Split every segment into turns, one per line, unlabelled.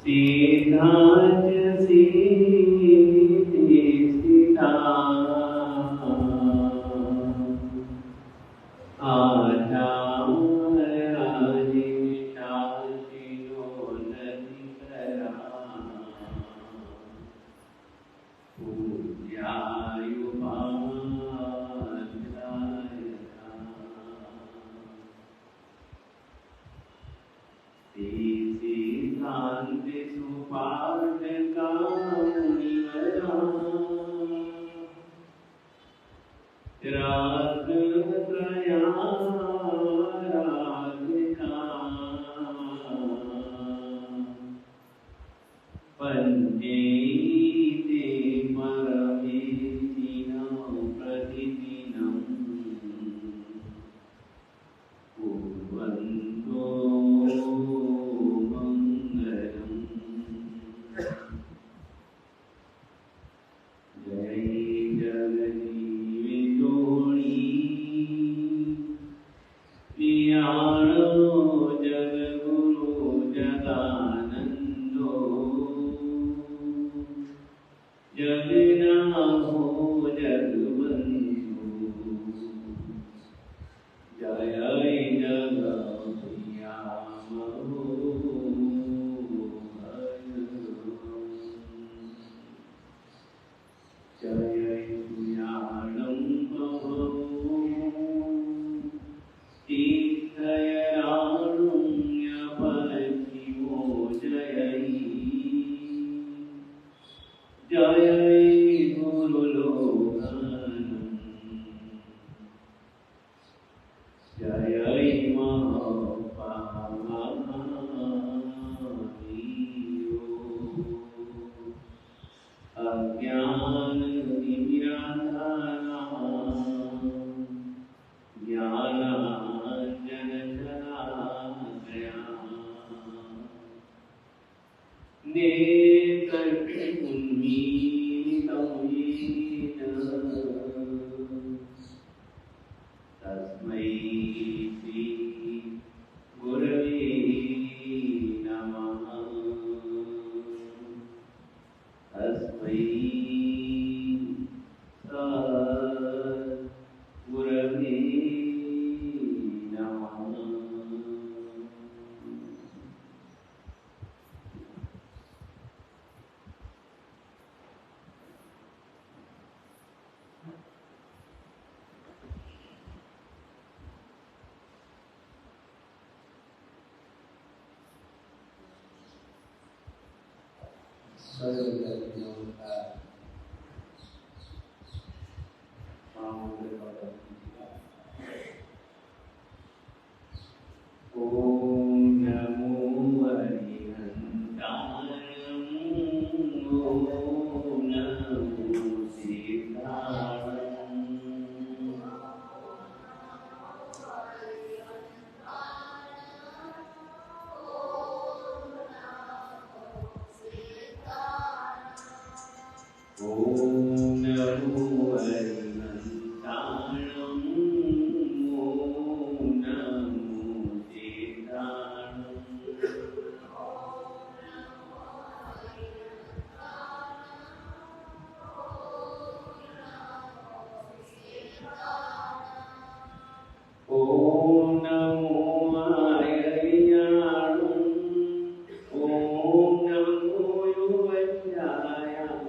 सीधाच सीता आजा शाशिनो नदी करा शांति सुपाठ का मुनिवरा राग राधिका पंचैते परमेशिनं प्रतिदिनं कुर्वन्तो मंगलम्। जय जगदीशोणी पियाणो जगद्गुरु जगानंदो जगन्नाथो जगबंधु जय जगप्रियामहो जय ज्ञानं महो तीर्थयारुण्यपरशिवो जय जय गुरुलोकनम् जय महापामीयो अज्ञानतिमिरान्धनानां ज्ञानाञ्जनशलाकया नेत्रैर्उन्मीलितं येन तस्मै श्री गुरवे नमः। तस्मै गुरवे नमः। ओम नमो हरिहंताय ओम नमो सीताय ओम नमो हरिहंताय ओम नमो सीताय ओम नमो आयर्याणं ओम नमो युवत्यायानं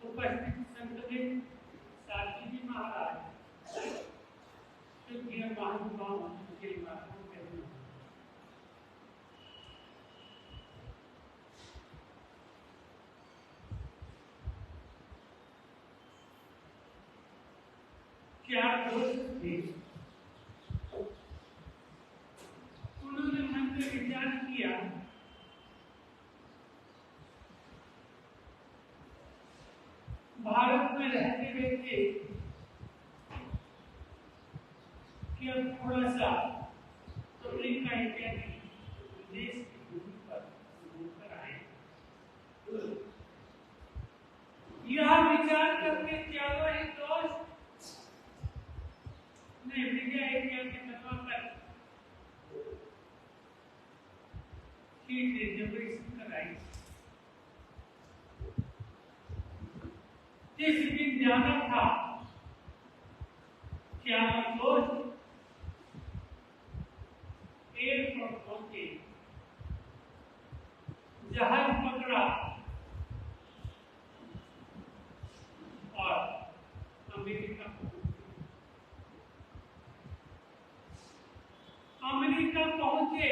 उपस्थित संतमित साथी जी महाराज शुद्धिया महानुभाव के महात्मा कहते हैं क्या दोस्त थे उन्होंने मन में विचार किया भारत में रहते रहते कि अब थोड़ा सा अमेरिका इत्यादि विदेश की भूमि पर घूमकर आए यह विचार करके चलो ही दोस्त ने विजय इत्यादि बनवा कर ठीक रिजर्वेशन कराई जिस दिन जाना था क्या दोस्त एयरपोर्ट पहुंचे जहाज पकड़ा और अमेरिका पहुंचे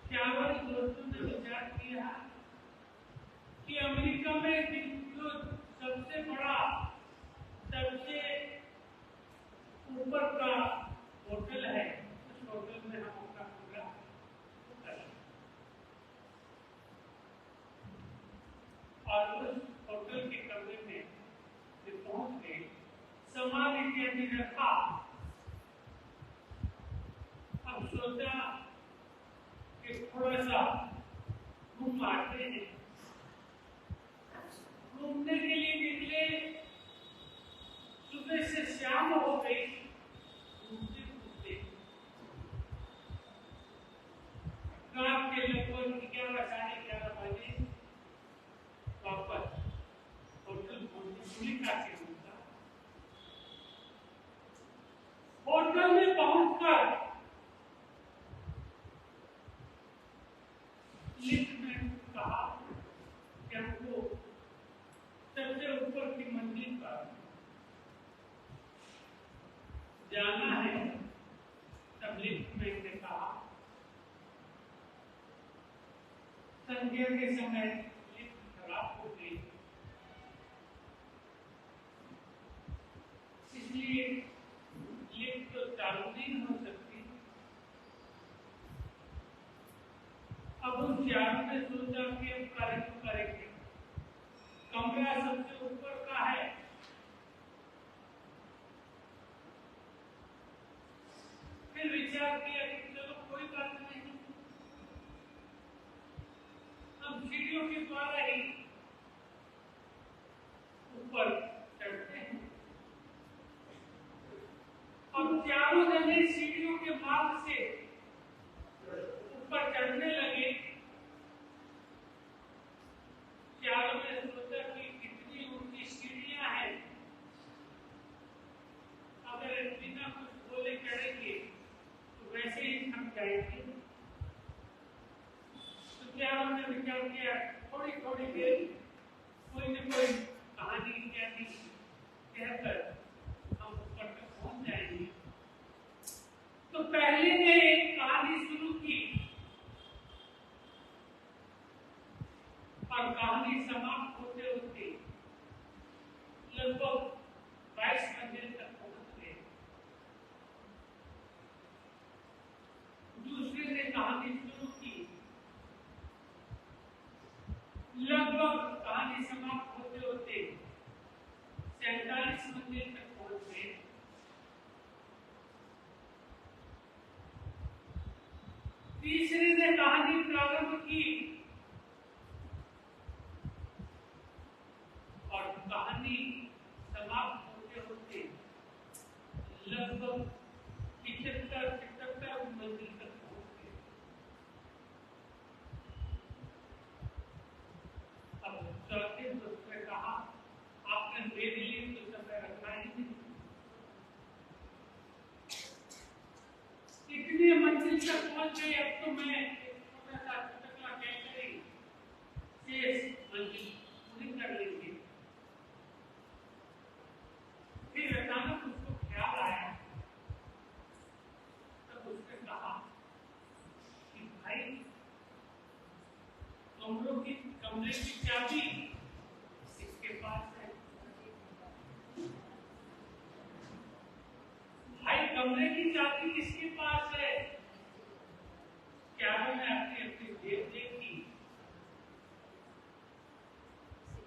चावल दोस्तों ने विचार किया कि अमेरिका में जो सबसे बड़ा सबसे ऊपर का होटल है उस होटल में हम अपना पूरा करें और उस होटल के कमरे में जब पहुंच गए सामान इत्यादि रखा अब सोचा कि थोड़ा सा घूम आते हैं घूमने के लिए निकले सुबह से शाम हो गई घूमते घूमते रात के लगभग 11 साढ़े 11 बजे वापस होटल पहुंचे होटल में पहुंचकर लिफ्ट में कहा कि हमको सबसे ऊपर की मंजिल पर जाना है तब लिफ्ट में ने कहा संध्या के समय लिफ्ट खराब हो गई इसलिए लिफ्ट तो चालू नहीं हो सकती अब उन चारों ने सोचा कि अब करेंगे कमरा सबसे ऊपर का है फिर विचार किया कि चलो कोई बात नहीं हम सीढ़ियों के द्वारा ही ऊपर चढ़ते हैं अब चारों जने सीढ़ियों के मार्ग से ऊपर चढ़ने लगे चारों ने सोचा कि कितनी ऊंची सीढ़ियां हैं अगर बिना कुछ बोले चढ़ेंगे तो वैसे ही भी समाप्त होते होते लगभग 75-77 मंजिल तक पहुंच गए। अब चौथे दोस्त ने कहा, आपने मेरे लिए तो समय रखा ही नहीं, इतने मंजिल तक पहुंच गए, अब तो मैं छोटा सा चुटकला कहकर ही शेष मंजिल पूरी कर लेंगे। फिर अचानक उसको ख्याल आया, तब उसने कहा कि भाई कमरे की चाबी इसके पास है। भाई कमरे की चाबी किसके पास है? कैमरे में अपनी अपनी जेब देखी,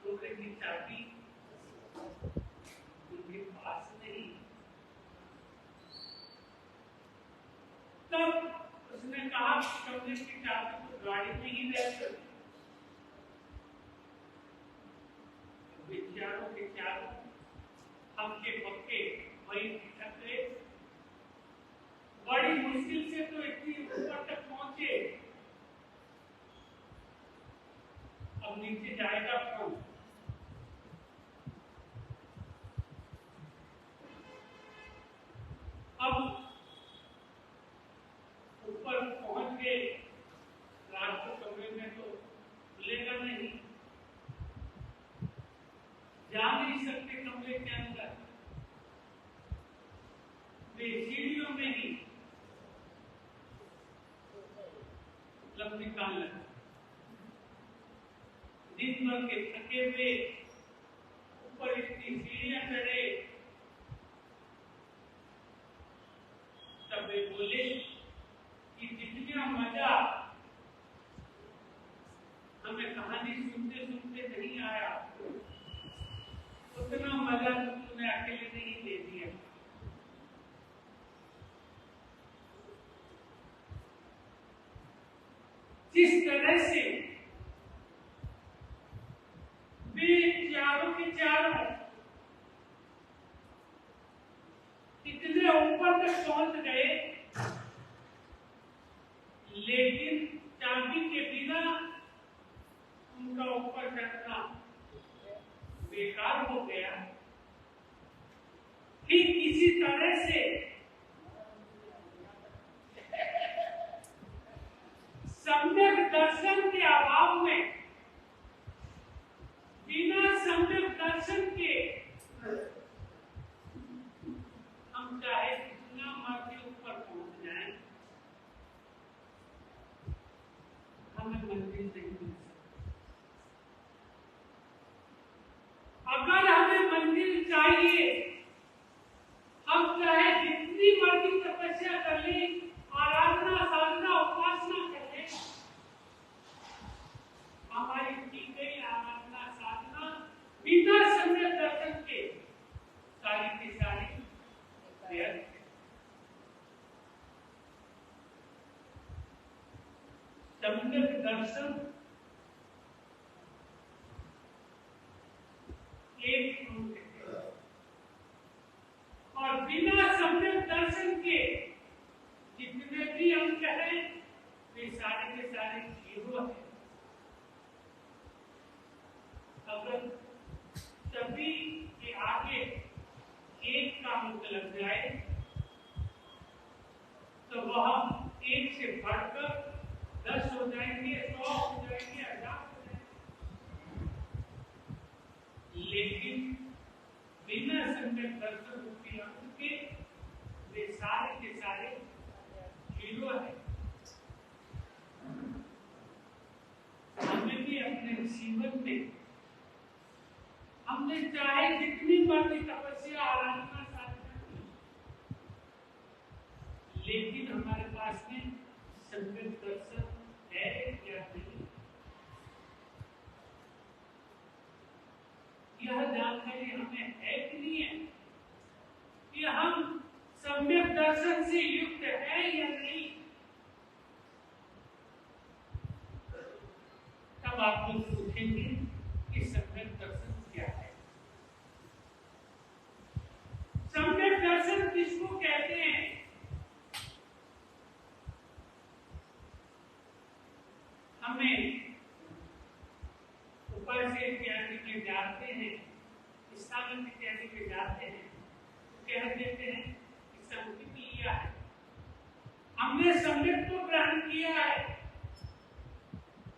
कमरे की चाबी उनके पास नहीं। तब उसने कहा कमरे की चाबी तो गाड़ी में ही रहती। विचारों के चारों हम के पक्के वही ठिठक गए। बड़ी मुश्किल से तो इतनी ऊपर तक पहुंचे, अब नीचे जाएगा कौन? अब ऊपर पहुंच गए, रात को कमरे में तो खुलेगा नहीं, जा नहीं सकते कमरे के अंदर, वे सीढ़ियों में ही निकाल लगा। दिन भर के थके हुए ऊपर इतनी सीढ़ियां चढ़े, तब वे बोले कि जितना मजा हमें कहानी सुनते सुनते नहीं आया, उतना मजा तुमने अकेले नहीं ले दिया। जिस तरह से वे चारों के चारों इतने ऊपर तक पहुंच गए, लेकिन चाबी के बिना उनका ऊपर चढ़ना बेकार हो गया। ठीक इसी तरह से सम्यक दर्शन के अभाव में, बिना सम्यक दर्शन के हम चाहे कितना मर्जी ऊपर पहुंच जाएं, हमें मंजिल नहीं मिल सकती। अगर हमें मंजिल चाहिए, हम चाहे जितनी मर्जी तपस्या कर लें, आराधना साधना उपासना कर लें, हमारी की गई आराधना साधना बिना सम्यक दर्शन के सारी की सारी व्यर्थ है। सम्यक दर्शन एक रूप है, और बिना सम्यक दर्शन के जितने भी हम कहें वे सारे के सारे जीरो है। अगर सभी के आगे एक का मुख लग जाए तो वह एक से बढ़कर 10 हो जाएंगे, 100 हो जाएंगे, 1000 हो जाएंगे। लेकिन बिना सम्यक दर्शन रूपी अंक के वे सारे के सारे जीरो है। हमें भी अपने जीवन में हमने चाहे जितनी मर्जी तपस्या आराधना साधना की, लेकिन हमारे पास में सम्यक दर्शन है या नहीं, यह जानकारी हमें है कि नहीं है कि हम सम्यक दर्शन से युक्त है या नहीं। तब आप लोग पूछेंगे कि सम्यक दर्शन क्या है। कह देते हैं कि संकल्प लिया है, हमने सम्यक को ग्रहण किया है,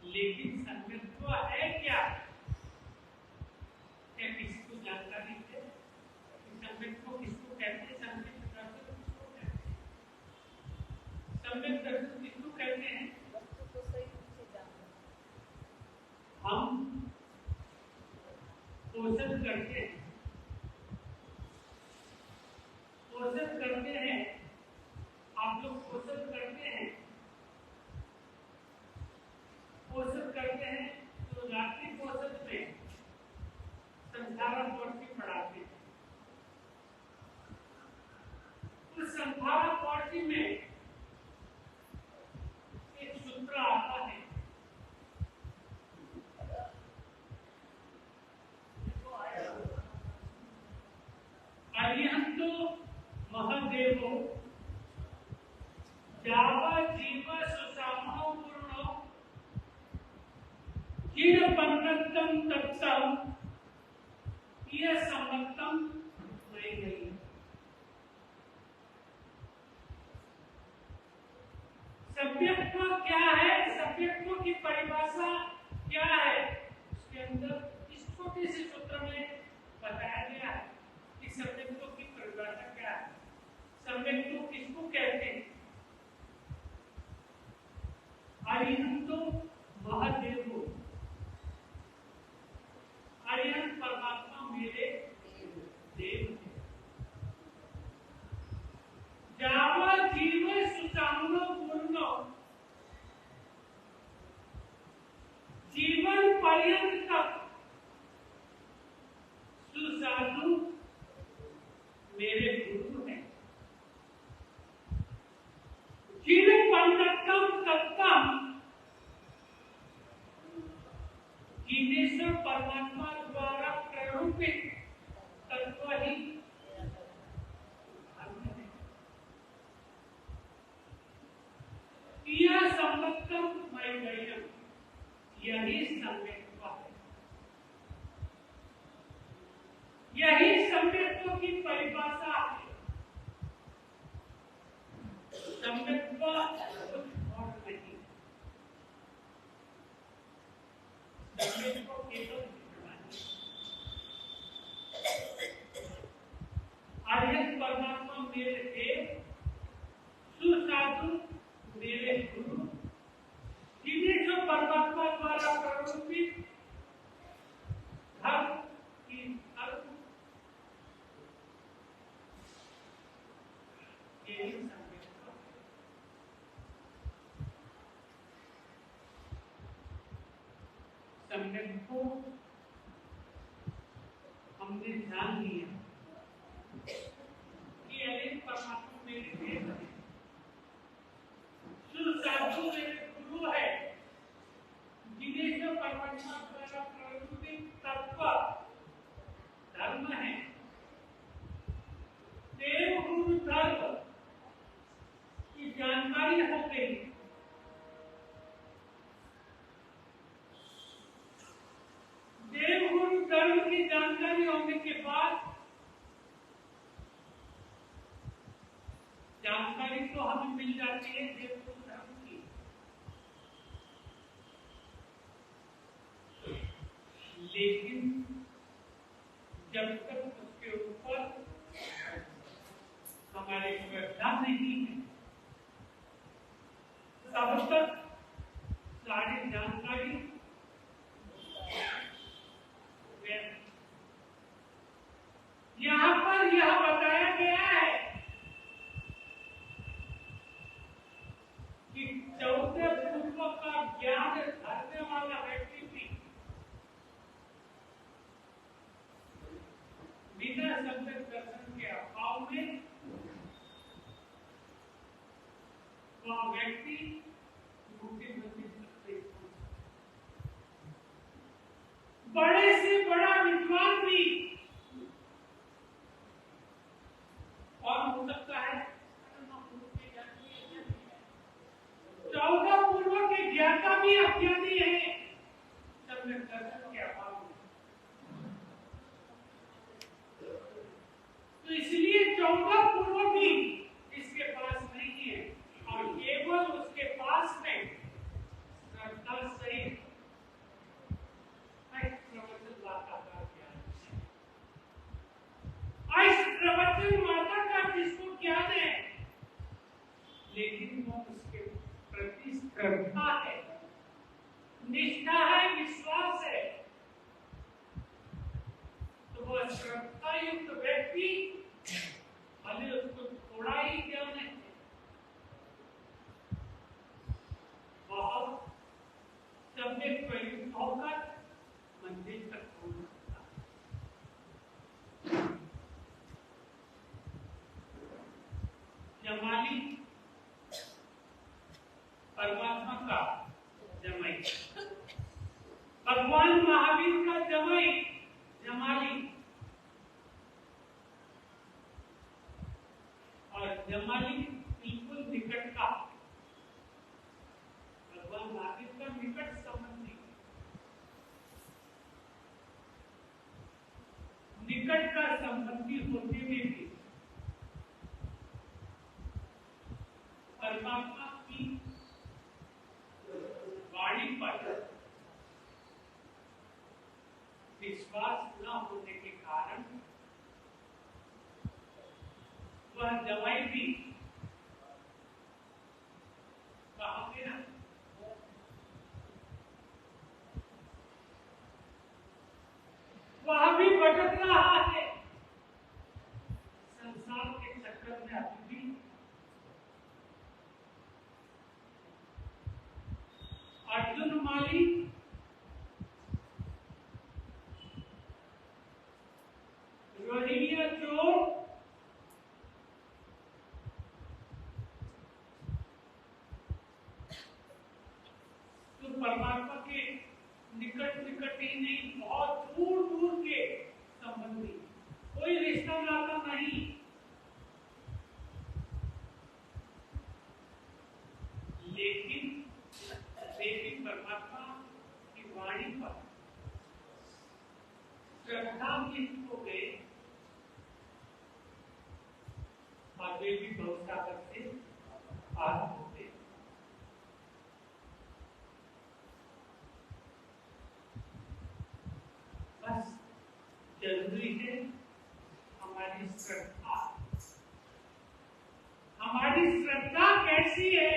लेकिन सम्यक को है क्या? क्या किसी को जानकारी है कि सम्यक को किसको कहते हैं? सम्यक दर्शन किसको कहते हैं? सम्यक दर्शन किसको कहते हैं? हम पोषण करते हैं, पोषण करते हैं, आप लोग पोषण करते हैं, पोषण करते हैं तो रात्रि पोषण में संधारा पौड़ी पढ़ाते हैं। उस संधारा पौड़ी में एक सूत्र आता है, अरिहंतो महदेवो जावा जीव सुसामो पूर्णो जीव पंडतम तत्सम यह संबंधम नहीं गई। सभ्यत्व क्या है? सभ्यत्व की परिभाषा क्या है? उसके अंदर इस छोटे से सूत्र में बताया गया है कि सभ्यत्व की परिभाषा क्या है, सभ्यत्व किसको कहते हैं। अरिहंतो महादेवो, अरिहंत परमात्मा मेरे देव है। जावा जीव सुचामनो पूर्णो, जीवन पर्यंत तक सुसाधु मेरे गुरु हैं। जीव पंडतम तत्तम, जीवेश्वर परमात्मा द्वारा प्ररूपित तत्व ही यह संबद्धम मैत्रेयम, यही सम्यक्त्व है, यही सम्यक्त्व की परिभाषा है। सम्यक्त्व कुछ और नहीं, सम्यक्त्व केवल अरिहंत परमात्मा मेरे देव, सुसाधु मेरे गुरु, जिन्हें जो परमात्मा द्वारा प्ररूपित धर्म की धर्म यही सम्यक्त्व है। सम्यक्त्व को हमने जान लिया कि अरिहंत परमात्मा मेरे देव है, सुसाधु मेरे गुरु है, जिन्हें जो परमात्मा द्वारा प्ररूपित तत्व धर्म है। देव गुरु धर्म की जानकारी हो गई, देव गुरु धर्म की जानकारी होने के बाद जानकारी तो हमें मिल जाती है देव गुरु धर्म की, लेकिन जब तक उसके ऊपर हमारी श्रद्धा नहीं है, तब तक सारी जानकारी व्यर्थ। यहाँ पर यह बताया गया है कि चौथे पूर्व का ज्ञान धरने वाला व्यक्ति भी बिना सम्यक दर्शन के अभाव में वह व्यक्ति मुक्ति मंदिर तक नहीं पहुंच सकता। बड़े से बड़ा विद्वान भी कौन हो सकता है? चौदह पूर्व के ज्ञाता भी अज्ञानी है सम्यक दर्शन के अभाव में। तो इसलिए चौदह और श्रद्धा युक्त व्यक्ति भले उसको थोड़ा ही ज्ञान है, वह सबसे प्रयुक्त होकर मंदिर तक पहुंच सकता है। जमाली परमात्मा का जमाई, भगवान महावीर का जमाई जमाली, और जमाली बिल्कुल निकट का, भगवान महावीर का निकट संबंधी, निकट का संबंधी होते हुए भी परमात्मा की वाणी पर विश्वास न होने के कारण वह जमाई भी कहाँ गया? वह भी भटक रहा है संसार के चक्कर में। अभी भी अर्जुन माली रोहिंग्या चोर तो परमात्मा के निकट निकट ही नहीं, बहुत दूर दूर के संबंधी, कोई रिश्ता नाता नहीं, लेकिन परमात्मा की वाणी पर श्रद्धा हो गए और वे भी भवसागर से पार होते। बस जरूरी है हमारी श्रद्धा। हमारी श्रद्धा कैसी है,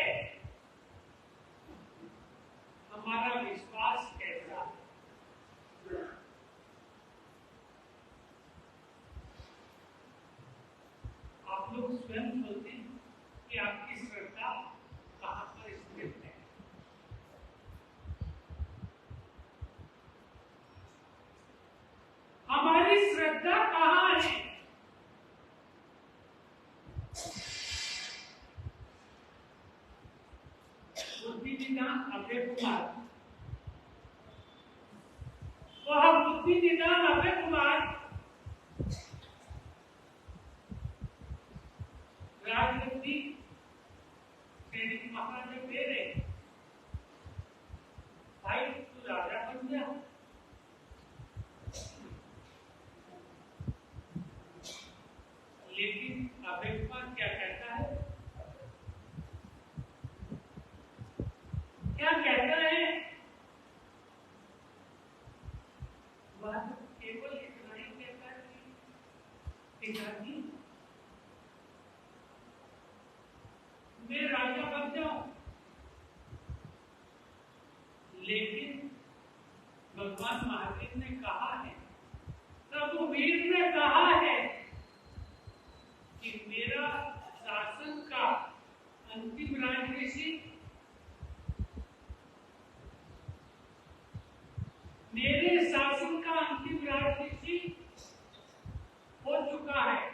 हमारा विश्वास कैसा है। आप लोग स्वयं सोचते हैं कि आपकी श्रद्धा कहां पर स्थित है। हमारी श्रद्धा कहां है? बुद्धि निदान अभय कुमार, वह बुद्धि निदान अभय कुमार राजगद्दी सैनिक महाराजा दे रहे, भाई तू राजा बन गया। लेकिन अभय कुमार क्या कहता है? क्या कहता है? वह केवल इतना ही कहता है कि पिताजी मैं राजा बन जाऊं, लेकिन भगवान महावीर ने कहा है, रघुवीर ने कहा है कि मेरा शासन का अंतिम राजऋषि, मेरे शासन का अंतिम राजऋषि हो चुका है।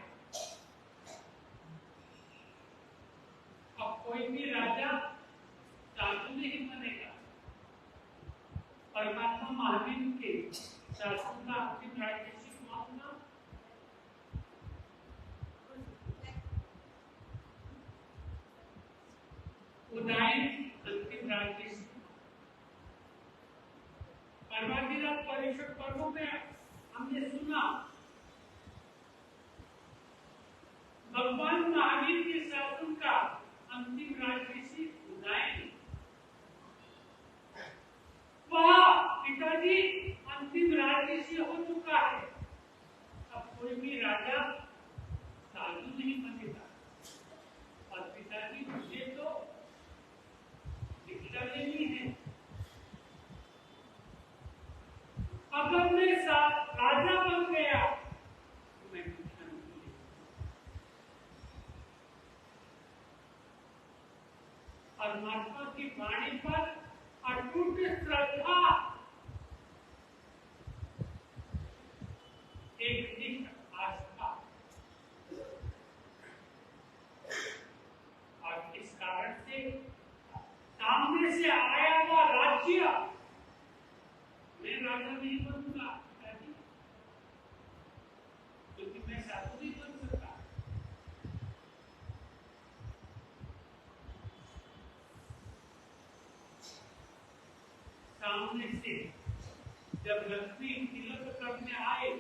अब कोई भी राजा साधु नहीं बनेगा। परमात्मा महावीर के शासन का अंतिम राजऋषि कौन था? उदायन अंतिम राजऋषि। परमाधिराज परिषद पर्वों में हमने सुना भगवान महावीर के शासन का अंतिम राजऋषि उदायन, वह पिताजी अंतिम राजऋषि हो चुका है। अब कोई भी राजा साधु नहीं बनेगा। और पिताजी मुझे तो दीक्षा लेनी है। अगर मैं की वाणी पर अटूट श्रद्धा, एक निष्ठ आस्था, और इस कारण से सामने से आया हुआ राज्य मैं राजा नहीं बनूंगा, क्योंकि मैं साधु नहीं बन सकता। सामने से जब लक्ष्मी तिलक करने आए,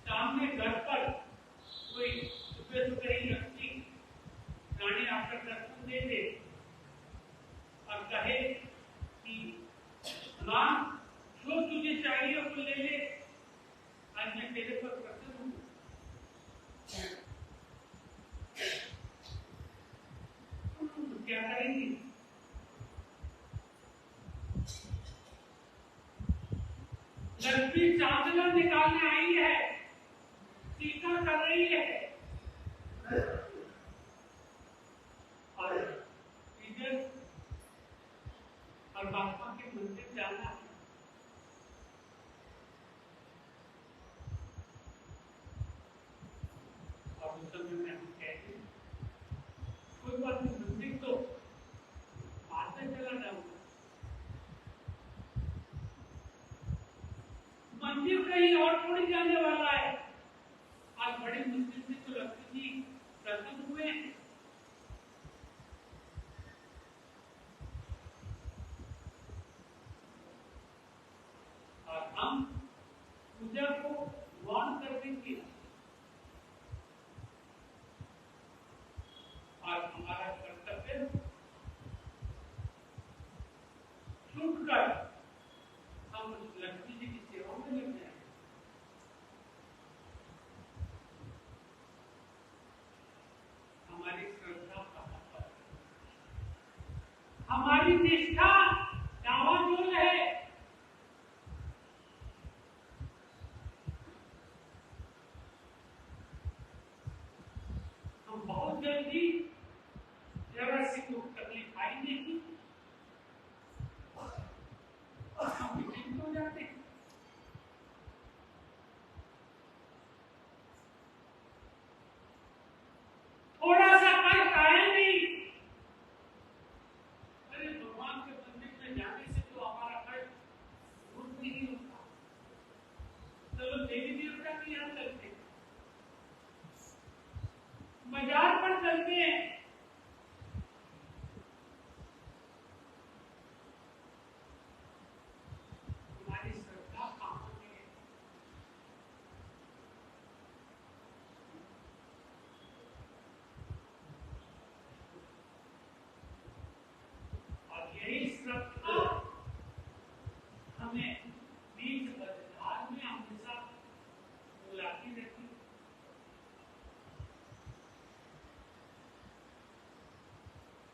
सामने घर पर कोई सुबह सुबह ही लक्ष्मी रानी आकर दर्शन दे दे और कहे कि मां जो तुझे चाहिए वो ले ले, आज मैं तेरे पर प्रसन्न हूं, तो क्या करेंगी? लक्ष्मी चांदला निकालने आई है, टीका कर रही है, और इधर और बापा के मंदिर जाना है। और उस समय में हम कहते हैं कोई बात नहीं, मंदिर तो बाद में चला जाऊंगा, मंदिर कहीं और थोड़ी जाने वाला है। आज बड़ी मुश्किल से तो लक्ष्मी जी प्रसन्न हुए हैं, और हम पूजा को मौन कर देंगे और हमारा कर्तव्य छूटकर हम लक्ष्मी जी की सेवा में लग जाएंगे। हमारी श्रद्धा कहाँ पर, हमारी निष्ठा डावाडोल है। हम बहुत जल्दी जरा सी को तकलीफ आई नहीं, हम विचलित हो जाते हैं। थोड़ा सा कष्ट आए नहीं, अरे भगवान के मंदिर में जाने से तो हमारा कष्ट दूर नहीं होता। चलो देवी देवता के यहाँ चलते हैं, बाजार पर चलते हैं, हमारी श्रद्धा कहाँ है? और यही श्रद्धा हमें बीच बाजार में हमेशा बुलाती रहती है।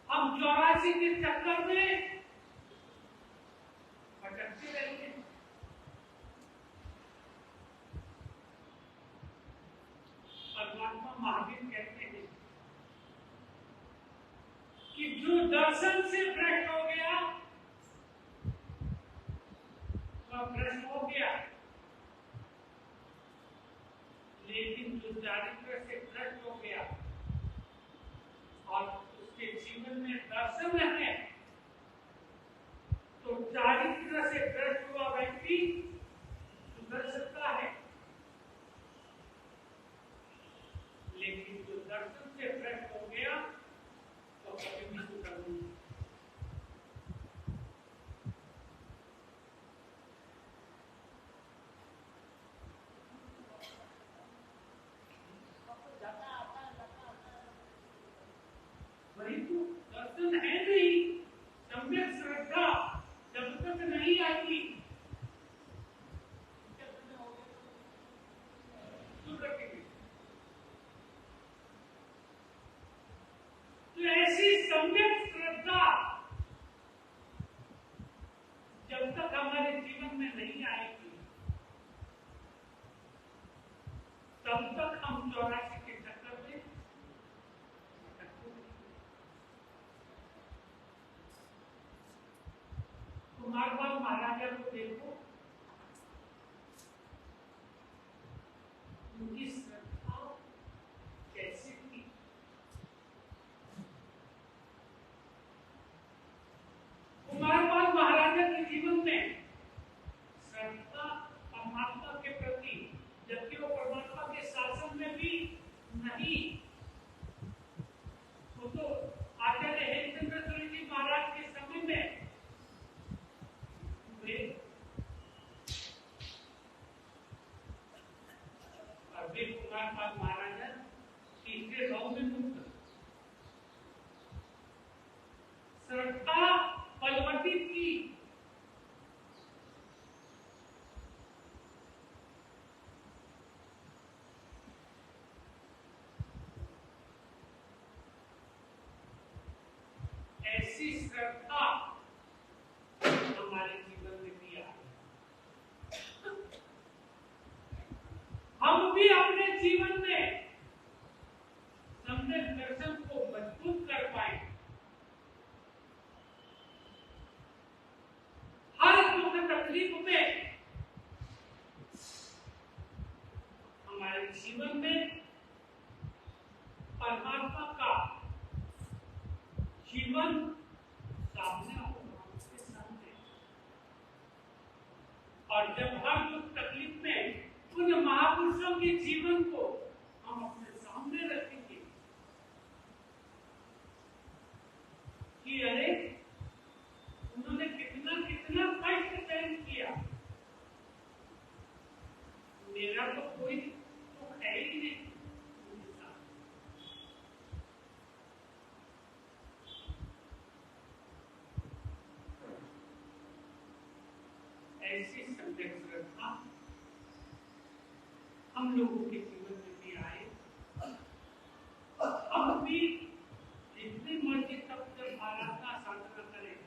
हम 84 के चक्कर में भटकते रहते हैं। परमात्मा महावीर कहते हैं कि जो दर्शन से भ्रष्ट हो गया वह भ्रष्ट हो गया, लेकिन जो चारित्र से भ्रष्ट हो गया और उसके जीवन में दर्शन है, तो चारित्र से भ्रष्ट हुआ व्यक्ति सुधर सकता है, लेकिन जो दर्शन से भ्रष्ट हो गया तो कभी भी सुधर नहीं। जीवन में परमात्मा का जीवन सामने होगा, उसके सामने। और जब हर दुख तकलीफ में उन महापुरुषों के जीवन को हम अपने सामने रखेंगे कि अरे उन्होंने कितना कितना कष्ट सहन किया, मेरा तो कोई दुख है ही नहीं उनके साथ। ऐसी सम्यक श्रद्धा हम लोगों के जीवन में भी आए। हम भी जितनी मर्जी तब तक आराधना साधना करें,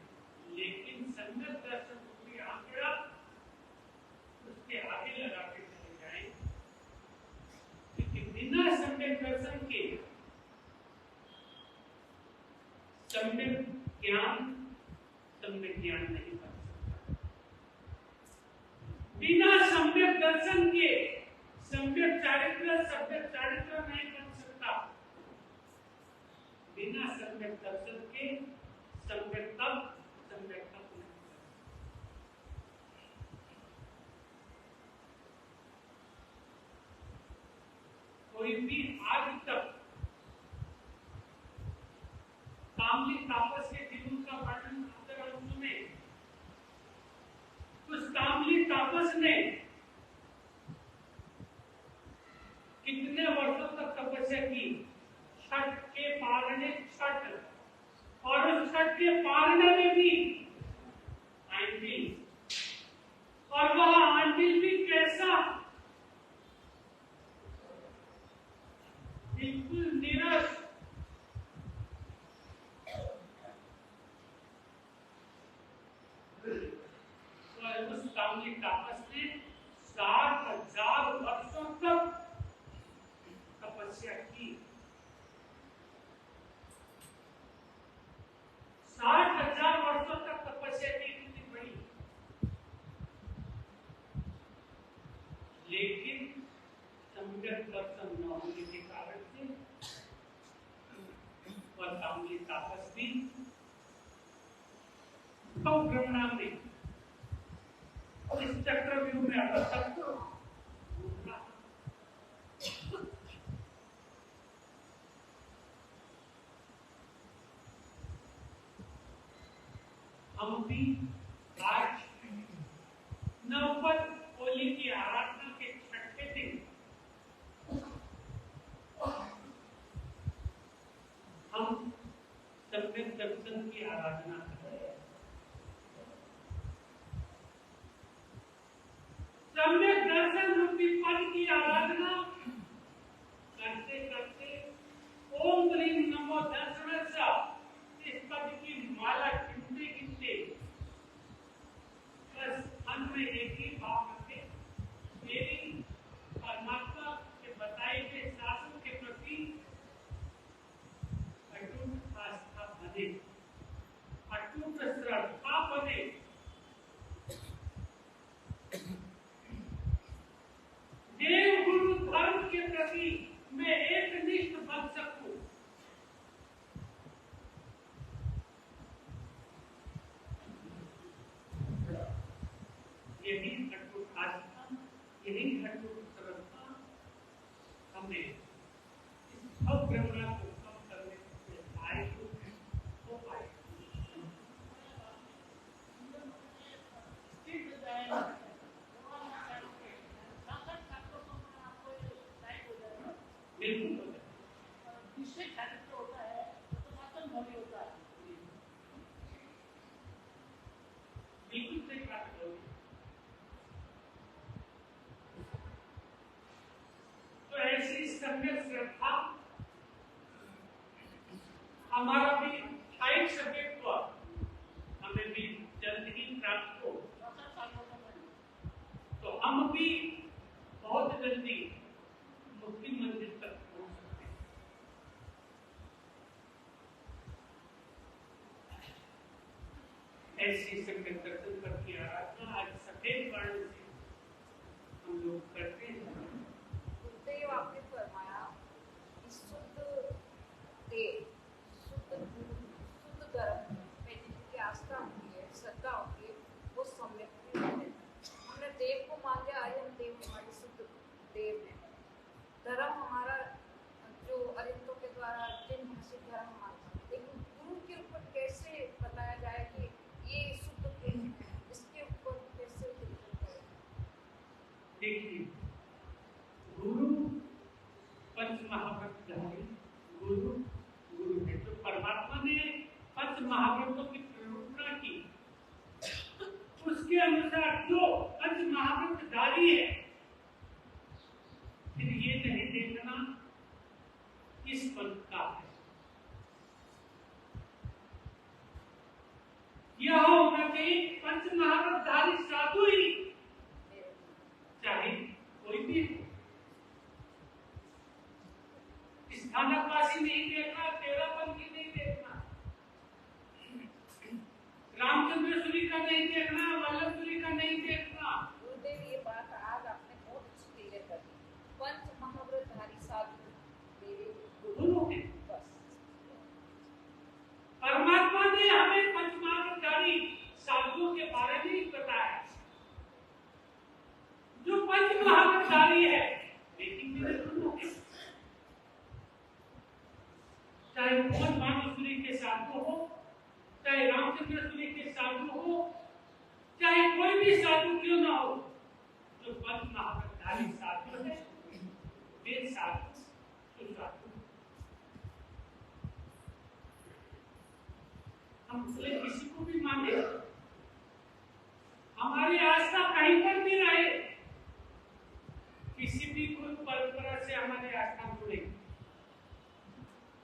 लेकिन सम्यक दर्शन रूपी आंकड़ा उसके आगे लगा के चले जाए, क्योंकि बिना सम्यक दर्शन के सम्यक ज्ञान नहीं बन सकता। बिना सम्यक दर्शन के सम्यक चारित्र नहीं बन सकता। बिना सम्यक दर्शन के सम्यक तप नहीं बन सकता। कोई भी आज तक कामली तापस के जीवन का वर्णन अगर हम सुने, उस कामली तापस ने कितने वर्षों तक तपस्या की? छठ के पारने छठ, और उस छठ के पारने में भी आंटिल, और वह आंटिल भी कैसा? बिल्कुल निरस। और उस कामली तापस ने 60,000 वर्षों तक तपस्या की। 60,000 वर्षों तक तपस्या की, कितनी बड़ी। लेकिन सम्यक दर्शन न होने के कारण से वह कामली तापस भी भ्रमणा में इस चक्रव्यूह में अब तक हम भी आज नवपद होली की आराधना के छठे दिन हम सम्यक दर्शन की आराधना कर रहे हैं। सम्यक दर्शन रूपी पद की आराधना करते करते ओम ह्रीं नमो दर्शनस्य इस पद की माला गिनते गिनते बस मन में एक ही भाव रखे, मेरी परमात्मा के बताए गए शासन के प्रति अटूट आस्था बने, अटूट श्रद्धा बने। देव गुरु धर्म के प्रति मैं एकनिष्ठ बन सकूं, यही अटूट आस्था, यही अटूट श्रद्धा हमें इस अभ्रमणा को कम करने से सहायक हो पाए। बिल्कुल हो जाए।
जिससे चारित्र होता है तो मातम भवी होता है।
बिल्कुल सही बात है। तो ऐसी सम्यक श्रद्धा हमारा भी क्षायिक सभ्यत्व हमें भी जल्द ही प्राप्त हो, तो हम भी बहुत जल्दी मुक्ति मंदिर तक पहुंच सकते हैं। ऐसी सम्यक दर्शन करके आराधना आज सफेद वर्ण से हम लोग करते हैं।
आपने
देखिए, गुरु पंच महाव्रतधारी गुरु गुरु है। तो परमात्मा ने पंच महाव्रतों की प्रयोजना की, उसके अनुसार जो पंच महाव्रतधारी है, फिर ये नहीं देखना किस पंथ का है। यह होना चाहिए पंच महाव्रतधारी साधु ही, चाहे कोई भी हो। स्थानकवासी नहीं देखना, तेरापंथी नहीं देखना, रामचंद्रेश्वरी का नहीं देखना, वल्लभपुरी का नहीं देखना।
गुरुदेव, ये बात आज आपने बहुत अच्छी क्लियर कर दी। पंच महाव्रतधारी साधु मेरे
गुरु हैं।
बस
परमात्मा ने हमें पंच महाव्रतधारी साधुओं के बारे में ही बताया। जो पंच महाव्रतधारी है, लेकिन मेरे गुरु हैं। चाहे मोहन भानुसुरी के साधु हो, चाहे रामचंद्रेश्वरी के साधु हो, चाहे कोई भी साधु क्यों ना हो, जो पंच महाव्रतधारी साधु है, वे साधु सुसाधु। हम भले किसी को भी माने, हमारी आस्था कहीं पर भी रहे, किसी भी कोई परंपरा से हमारी आस्था जुड़ेगी,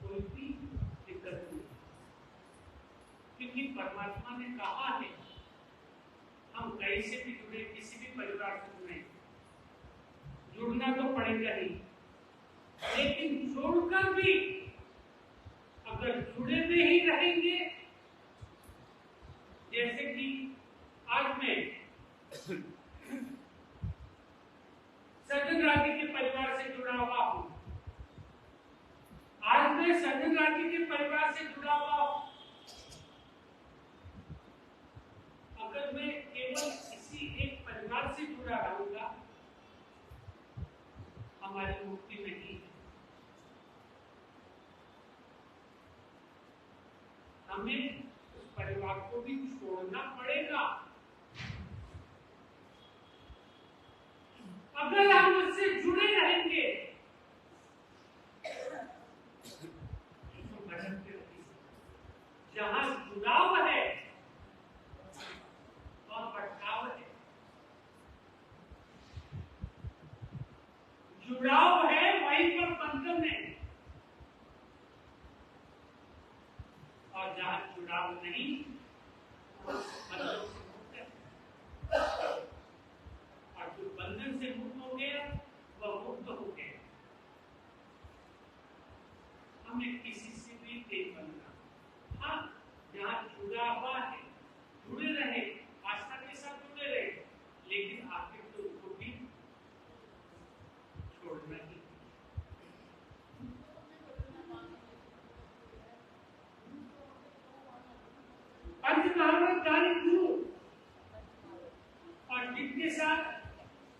कोई भी दिक्कत नहीं। क्योंकि परमात्मा ने कहा है हम कहीं से भी जुड़े, किसी भी परिवार से जुड़े, जुड़ना तो पड़ेगा ही, लेकिन जोड़कर भी अगर जुड़े में ही रहेंगे, जैसे कि आज मैं सज्जन राजी के परिवार से जुड़ा हुआ हूं, आज मैं सज्जन राजी के परिवार से जुड़ा हुआ हूं। अगर मैं केवल किसी एक परिवार से जुड़ा रहूंगा, हमारी मुक्ति नहीं है। हमें उस परिवार को भी छोड़ना पड़ेगा। अगर हम उससे जुड़े रहेंगे तो भटकते रहेंगे। जहां जुड़ाव है और भटकाव है, जुड़ाव है वहीं पर बंधन है, और जहां जुड़ाव नहीं, बंधन से मुक्त है। और जो बंधन से मुक्त हो गया वह मुक्त हो गया। हमें किसी से भी नहीं बनना। हाँ, जहां जुड़ा हुआ है जुड़े रहे, आस्था के साथ जुड़े रहे, लेकिन आखिर तो उनको भी छोड़ना ही। पंच महाव्रतधारी गुरु, और जिनके साथ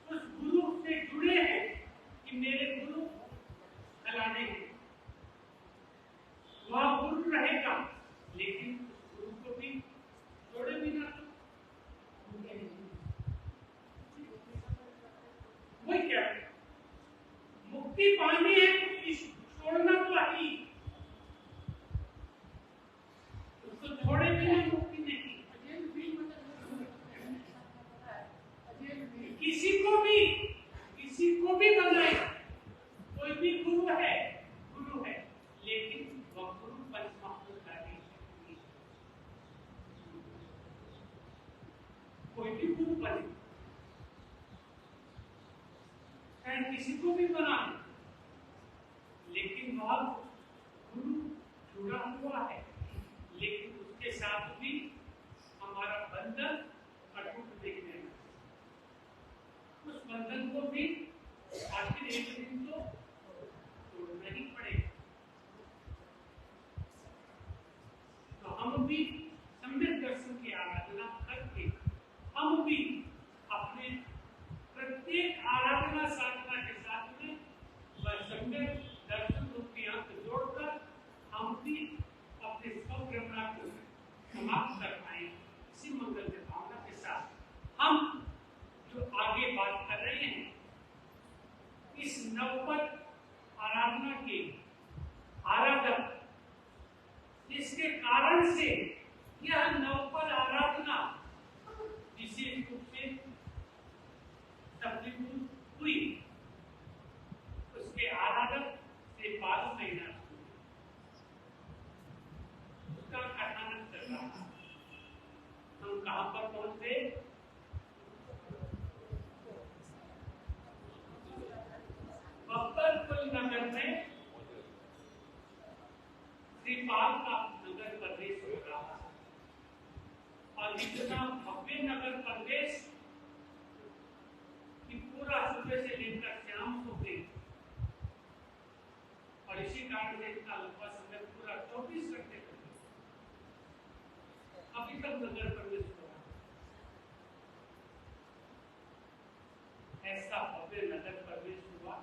उस गुरु से जुड़े हैं कि मेरे गुरु फलाने हैं, वह गुरु रहेगा, लेकिन उस गुरु को भी छोड़े बिना तो वही क्या है, मुक्ति पानी है, मुक्ति छोड़ना तो ही, उसको छोड़े बिना मुक्ति नहीं। किसी को भी बनाए, कोई भी गुरु है, लेकिन वह गुरु पंच महाव्रतधारी है। कोई भी गुरु बने, चाहे किसी को भी बना, लेकिन वह गुरु जुड़ा हुआ है, लेकिन उसके साथ भी हमारा बंधन अटूट देखने में, उस बंधन को भी आखिर एक दिन तो तोड़ना ही पड़ेगा। तो हम भी सम्यक दर्शन की आराधना करके, हम भी अपने प्रत्येक आराधना साधना के साथ में वह सम्यक दर्शन रूपी अंक जोड़कर हम भी अपने स्वप्न को समाप्त कर पाए। इसी मंगल की भावना के साथ हम जो आगे बात कर रहे हैं सुबह से लेकर शाम सो गई और इसी कारण से इतना लंबा समय पूरा 24 घंटे अभी तक नगर प्रवेश हुआ। ऐसा भव्य नगर प्रवेश हुआ।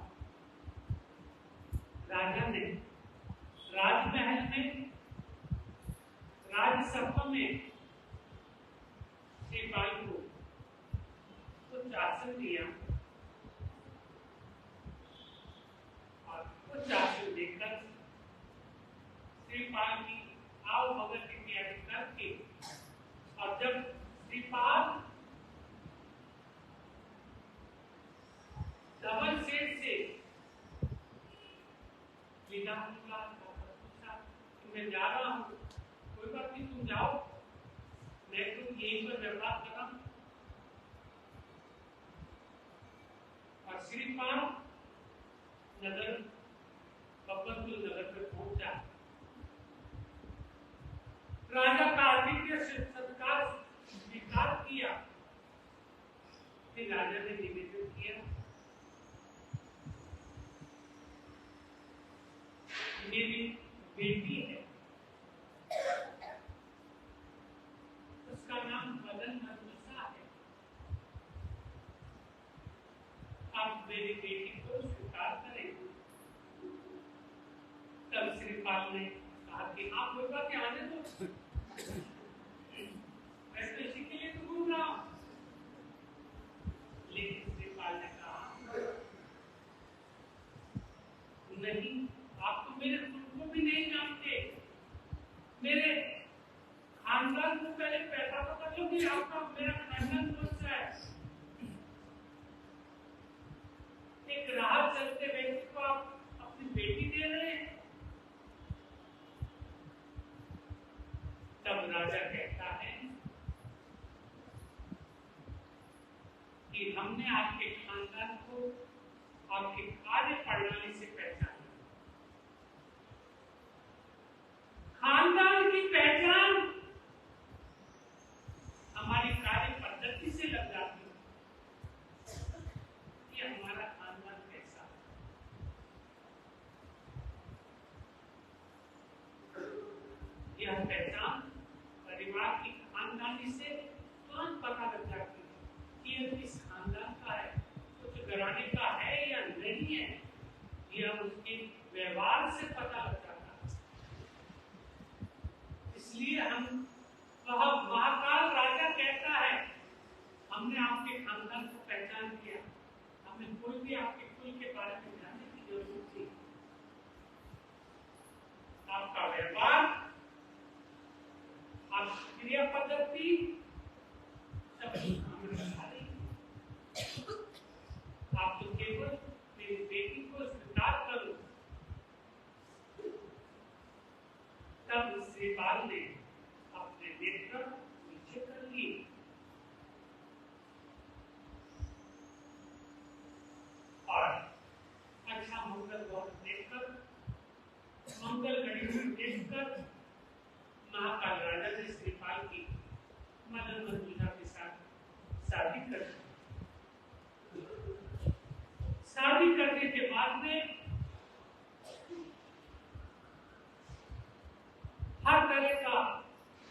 राजा ने राजमहल में राजसभा में श्रीपाल को कुछ आसन दिया और कुछ आसन देकर श्रीपाल की आओ भगत की तैयारी करके और जब श्रीपाल डबल सेट से विदा हुआ पूछा कि मैं जा रहा हूँ, कोई बात नहीं तुम जाओ, मैं तो यहीं पर व्यवहार कर रहा हूँ। और श्रीपाल नगर बब्बरपुर नगर में पहुंचा। राजा का आतिथ्य सत्कार स्वीकार किया। फिर राजा ने निवेदन किया, मेरी बेटी है, उसका नाम मदन मंजूषा है, आप मेरी बेटी को स्वीकार करें। तब श्रीपाल ने कहा कि आप कोई बात आने दो, मैं तो इसी के लिए तो घूम रहा हूं। लेकिन श्रीपाल ने कहा नहीं, आप तो मेरे खुद को भी नहीं जानते, मेरे खानदान को पहले पैदा तो कर लो कि आपका मेरा खानदान कौन सा है। एक राह चलते व्यक्ति को आप अपनी बेटी दे रहे हैं। तब राजा कहता है कि हमने आपके खानदान को आपके कार्य प्रणाली से पहचाना। खानदान की पहचान हमारी कार्य पद्धति से लग जाती है कि हमारा खानदान कैसा है। यह पहचान परिवार की खानदानी से तुरंत पता लग जाती है कि यह किस खानदान का है, कुछ घराने का है या नहीं है। यह उसके व्यवहार से पता लग जाता है। इसलिए हम वह महाकाल राजा कहता है, हमने आपके खानदान को पहचान किया, हमें कोई भी आपके कुल के बारे में जानने की जरूरत थी। आपका व्यवहार, आपकी क्रिया पद्धति सब हमें बता रही। आप तो केवल मेरी बेटी को स्वीकार करो। तब श्रीपाल ने अपने नेत्र नीचे कर लिए और अच्छा मंगल गौर देखकर, मंगल घड़ी में देखकर महाकाल राजा ने श्रीपाल की मदन मंजूषा के साथ शादी कर दी। शादी करने के बाद में हर तरह का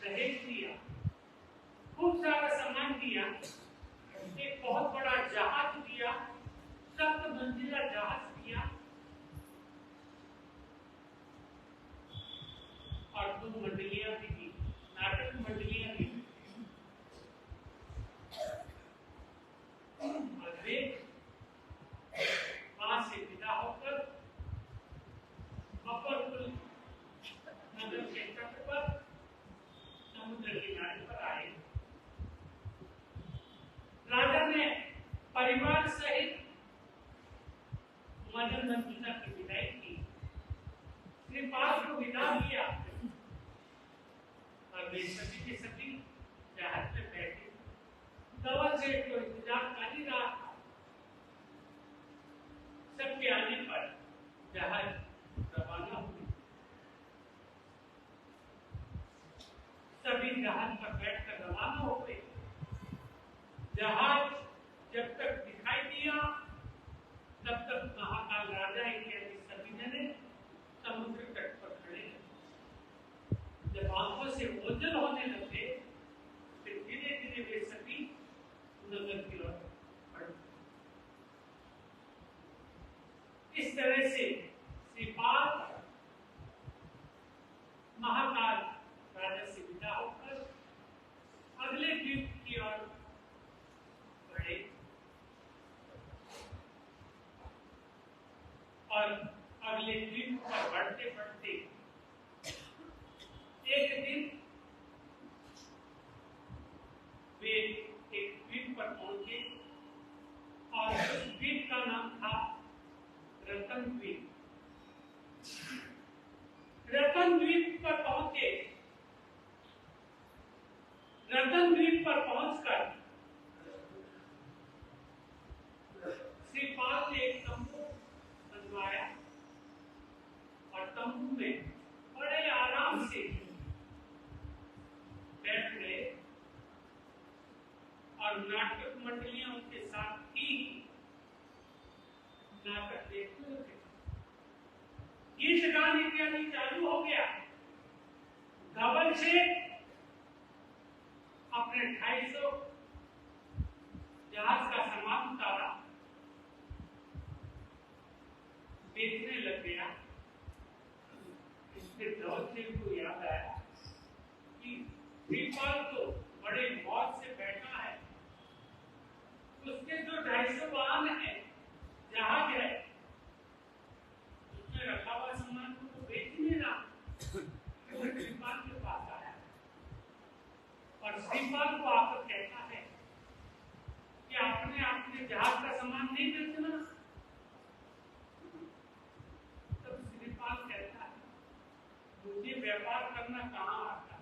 दहेज दिया, खूब सारा सामान दिया, एक बहुत बड़ा जहाज दिया, 7 मंजिला जहाज दिया और 2 मंडलियां भी दी, नाटक मंडलियां दी। और वे वहां से विदा होकर बब्बरपुर नगर के तट पर समुद्र किनारे पर आए। राजा ने परिवार सहित मदन मंजूषा की विदाई की, श्रीपाल को विदा किया और वे सभी के सभी जहाज में बैठे। दवा से तो इंतजार कर ही रहा था। सबके आने पर जहाज रवाना हुई। सभी जहाज पर बैठकर रवाना हो गए। जहाज जब तक दिखाई दिया इस तरह से श्रीपाल महाकाल राजा से विदा होकर अगले द्वीप की ओर बढ़े और अगले द्वीप पर बढ़ते बढ़ते एक दिन वे एक द्वीप पर पहुंचे और उस द्वीप का नाम था रतन द्वीप। रतन द्वीप पर पहुंचे। रतन द्वीप पर पहुंचकर श्रीपाल ने एक तंबू बनवाया और तंबू में बड़े आराम से बैठ गए और नाटक मंडलियां उनके साथ ही नाटक देखते थे। गीत गान इत्यादि चालू हो गया। धवल शेठ अपने 250 जहाज का सामान उतारा, बेचने लग गया। इससे धवल शेठ को याद आया कि श्रीपाल तो बड़े मौज से बैठा है, उसके जो 250 वाहन है, जहाज है, उसमें रखा हुआ सामान को तो बेच नहीं रहा। वो श्रीपाल के पास आया और श्रीपाल को आकर कहता है कि आपने अपने जहाज का सामान नहीं बेचना। तब श्रीपाल कहता है मुझे व्यापार करना कहाँ आता है।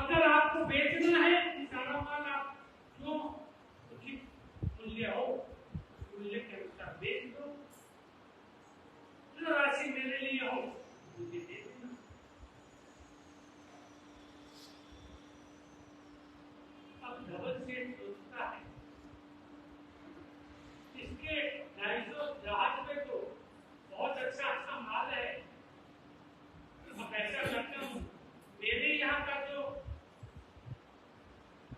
अगर आपको बेचना है सारा माल, आप जो उचित मूल्य हो मूल्य के अनुसार बेच दो, जो राशि मेरे लिए हो मुझे दे देना। अब धवल सेठ सोचता है इसके 250 जहाज पे तो बहुत अच्छा अच्छा माल है। अब ऐसा करता हूँ मेरे यहाँ का जो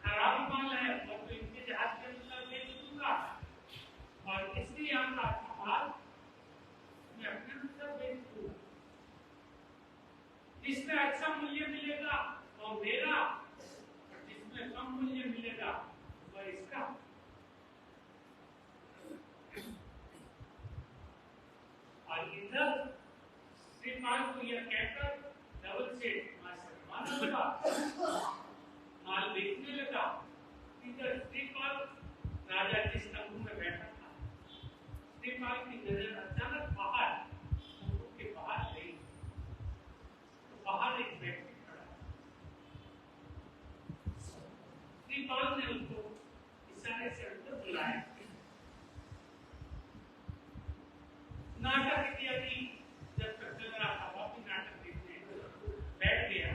खराब माल है वो तो इनके जहाज के अनुसार बेच दूंगा और इसके यहाँ का अच्छा माल मैं अपने अनुसार बेच दूंगा। जिसमें अच्छा मूल्य मिलेगा वो मेरा और जिसमें कम मूल्य मिलेगा वो इसका। और इधर श्रीपाल को यह कहकर धवल सेठ माल बेचने लगा। इधर श्रीपाल राजा जिस तंबू में बैठा था, श्रीपाल की नजर अचानक बाहर तंबू के बाहर गई। तो बाहर एक व्यक्ति खड़ा है। श्रीपाल ने उसको इशारे से अंदर बुलाया। नाटक इत्यादि जब तक चल रहा था वह भी नाटक देखने बैठ गया।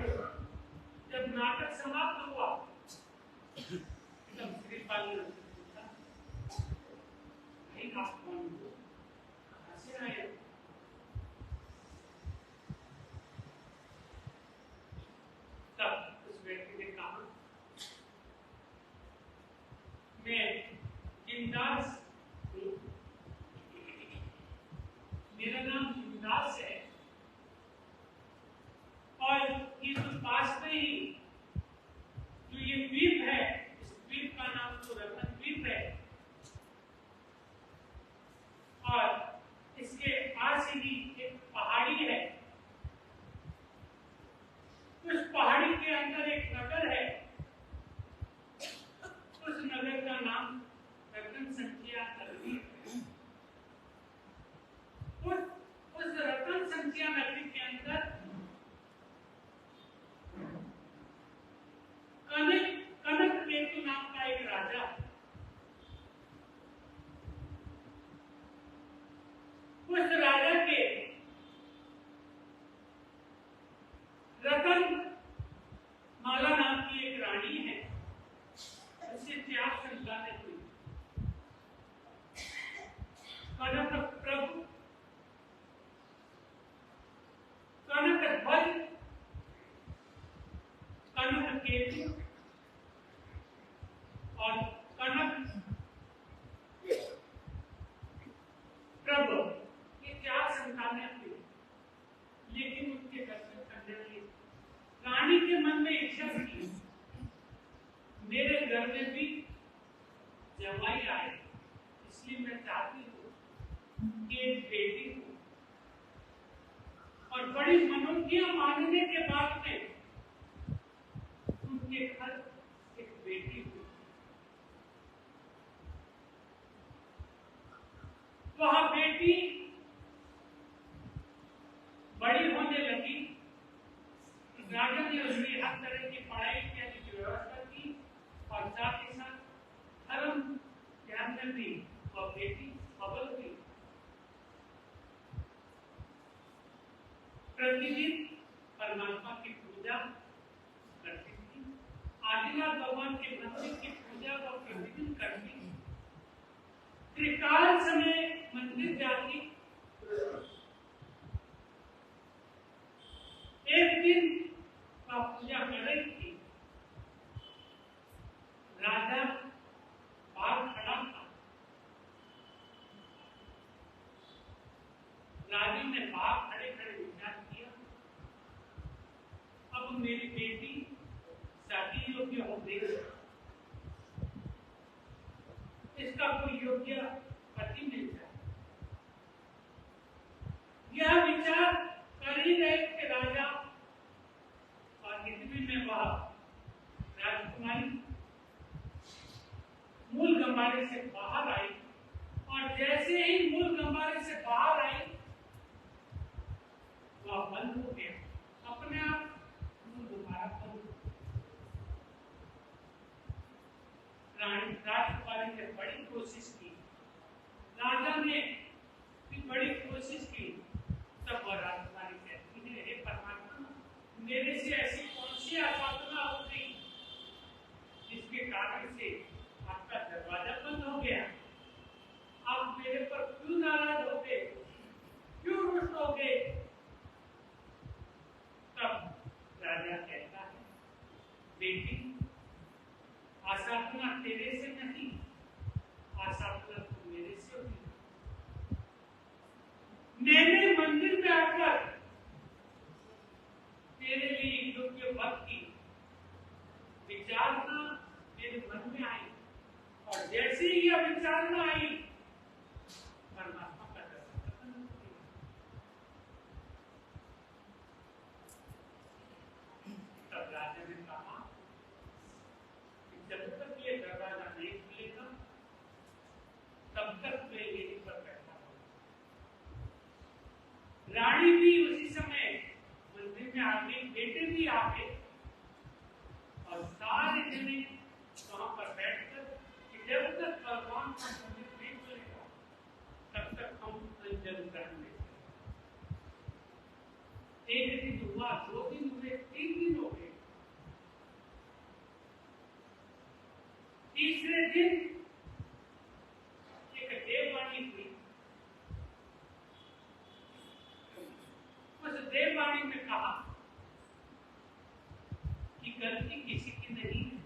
जब नाटक समाप्त हुआ तब श्रीपाल ने पूछा भाई आप कौन हो, कहाँ से आए हो? तब उस व्यक्ति ने कहा मैं जिमदास हूँ, मेरा नाम जिमदास है और ये तो पास में ही जो ये द्वीप है, इस द्वीप का नाम तो रतन द्वीप है और इसके पास ही एक पहाड़ी है। उस पहाड़ी के अंदर एक नगर है, उस नगर का नाम रतन संख्या नगरी है। उस रतन संख्या नगरी के अंदर कनक केतु नाम का एक राजा है। उस राजा के रतन माला नाम की एक रानी है, उससे 4 संतानें हुई। कनक प्रभु, कनक ध्वज, कनक केतु और कनक में भी जवाई आए, इसलिए मैं चाहती हूँ कि एक बेटी को, और बड़ी मनोज्ञा मांगने के बाद में उनके घर एक बेटी हुई। वह बेटी बड़ी होने लगी, राजा ने उसकी हर तरह की पढ़ाई इत्यादि की व्यवस्था की और साथ ही साथ धर्म ध्यान में भी वह बेटी सबल हुई। प्रतिदिन परमात्मा की पूजा करती थी, आदिनाथ भगवान के मंदिर की पूजा वह प्रतिदिन करती थी, त्रिकाल समय मंदिर जाती। एक दिन वह पूजा कर रही थी, राजा बाहर खड़ा था। राजा ने बाहर खड़े खड़े विचार किया, अब मेरी बेटी शादी योग्य हो गई, इसका कोई योग्य पति मिल जाए। यह विचार कर ही रहे थे राजा, और इतने में वह राजकुमारी मूल गंबारे से बाहर आई, और जैसे ही मूल गंबारे से बाहर आई वह बंद हो गया, अपने आप मूल गंबारा बंद हो गया। राजकुमारी ने बड़ी कोशिश की, राजा ने भी बड़ी कोशिश की, तब वह राजकुमारी कहती है, हे परमात्मा, मेरे से ऐसी कौन सी असाधना हो गई जिसके कारण से आपका दरवाजा बंद हो गया? आप मेरे पर क्यों नाराज हो गए, क्यों रुष्ट हो गए? तब राजा कहता है, बेटी, असाधना तेरे से नहीं, असाधना तो मेरे से हुई। मैंने मंदिर में आकर तेरे लिए योग्य वर की विचारना मेरे मन में आई, और जैसे ही यह विचारना आई परमात्मा का दर्शन खत्म हो गया। तब राजा ने कहा कि जब तक ये दरवाजा नहीं खुलेगा तब तक मैं यहीं पर बैठा रहूंगा। रानी भी उसी समय मंदिर में आ गई, बेटे भी आ गए, और सारे जने वहां पर बैठकर कि जब तक भगवान का मंदिर नहीं खुलेगा तब तक हम अंजन ग्रहण नहीं करेंगे। एक दिन हुआ, 2 दिन हुए, 3 दिन हो गए। तीसरे दिन एक देववाणी हुई। उस देववाणी में कहा कि गलती किसी की नहीं है,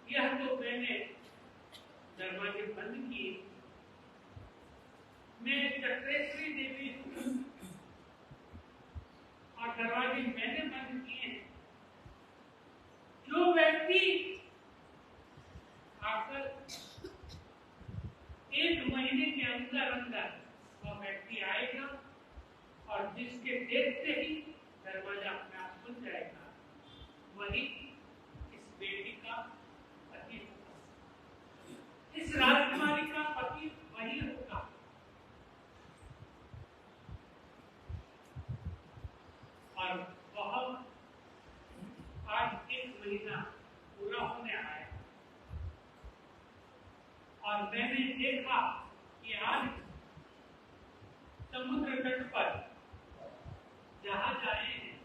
यह तो मैंने दरवाजे बंद किए, मैं चक्रेश्वरी देवी हूं और दरवाजे मैंने बंद किए हैं। जो व्यक्ति आकर 1 महीने के अंदर अंदर वह व्यक्ति आएगा और जिसके देखते ही दरवाजा अपने आप खुल जाएगा, वही इस बेटी का पति होगा, इस राजकुमारी का पति वही होगा। और वह आज 1 महीना पूरा होने आया, और मैंने देखा कि आज समुद्र तट पर जहाज आए हैं,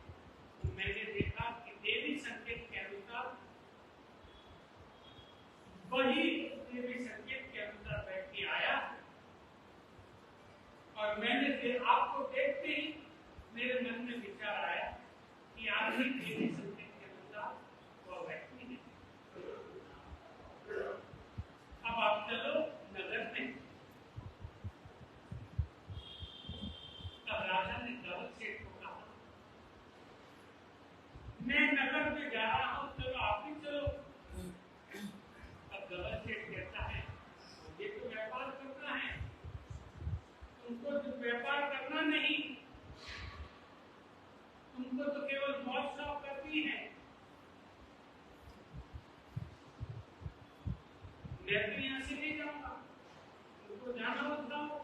तो मैंने देखा कि देवी संकेत के अनुसार वही देवी संकेत के अनुसार व्यक्ति आया, और मैंने फिर आपको देखते ही मेरे मन में विचार आया कि आज ही देवी संकेत के अनुसार वह व्यक्ति मैं तो यहाँ से नहीं जाऊंगा, तुमको जाना होता हो।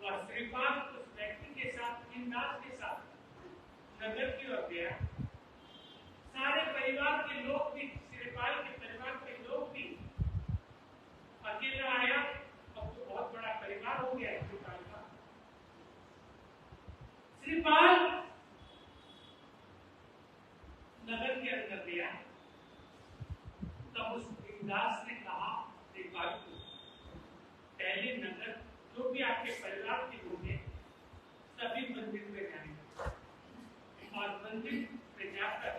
और श्रीपाद उस व्यक्ति के साथ, दीनदास के साथ नगर की ओर गया। सारे परिवार के लोग भी, श्रीपाल के परिवार के लोग भी, अकेला आया। अब तो बहुत बड़ा परिवार हो गया श्रीपाल का। श्रीपाल नगर के अंदर गया। तब उस दीनदास ने कहा श्रीपाल को, पहले नगर जो भी आपके परिवार के लोग हैं सभी मंदिर में जाएंगे और मंदिर में जाकर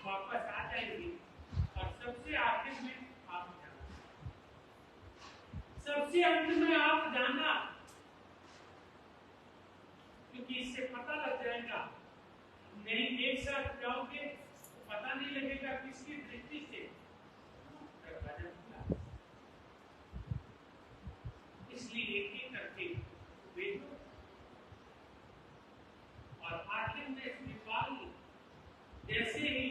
वापस आ जाएंगे और सबसे आखिर में आप जाना, सबसे अंत में आप जाना, क्योंकि इससे पता लग जाएगा। नहीं एक साथ जाओगे तो पता नहीं लगेगा किसकी दृष्टि से दरवाजा खुला। इसलिए एक ही करके भेजो। और आखिर में श्रीपाल जैसे ही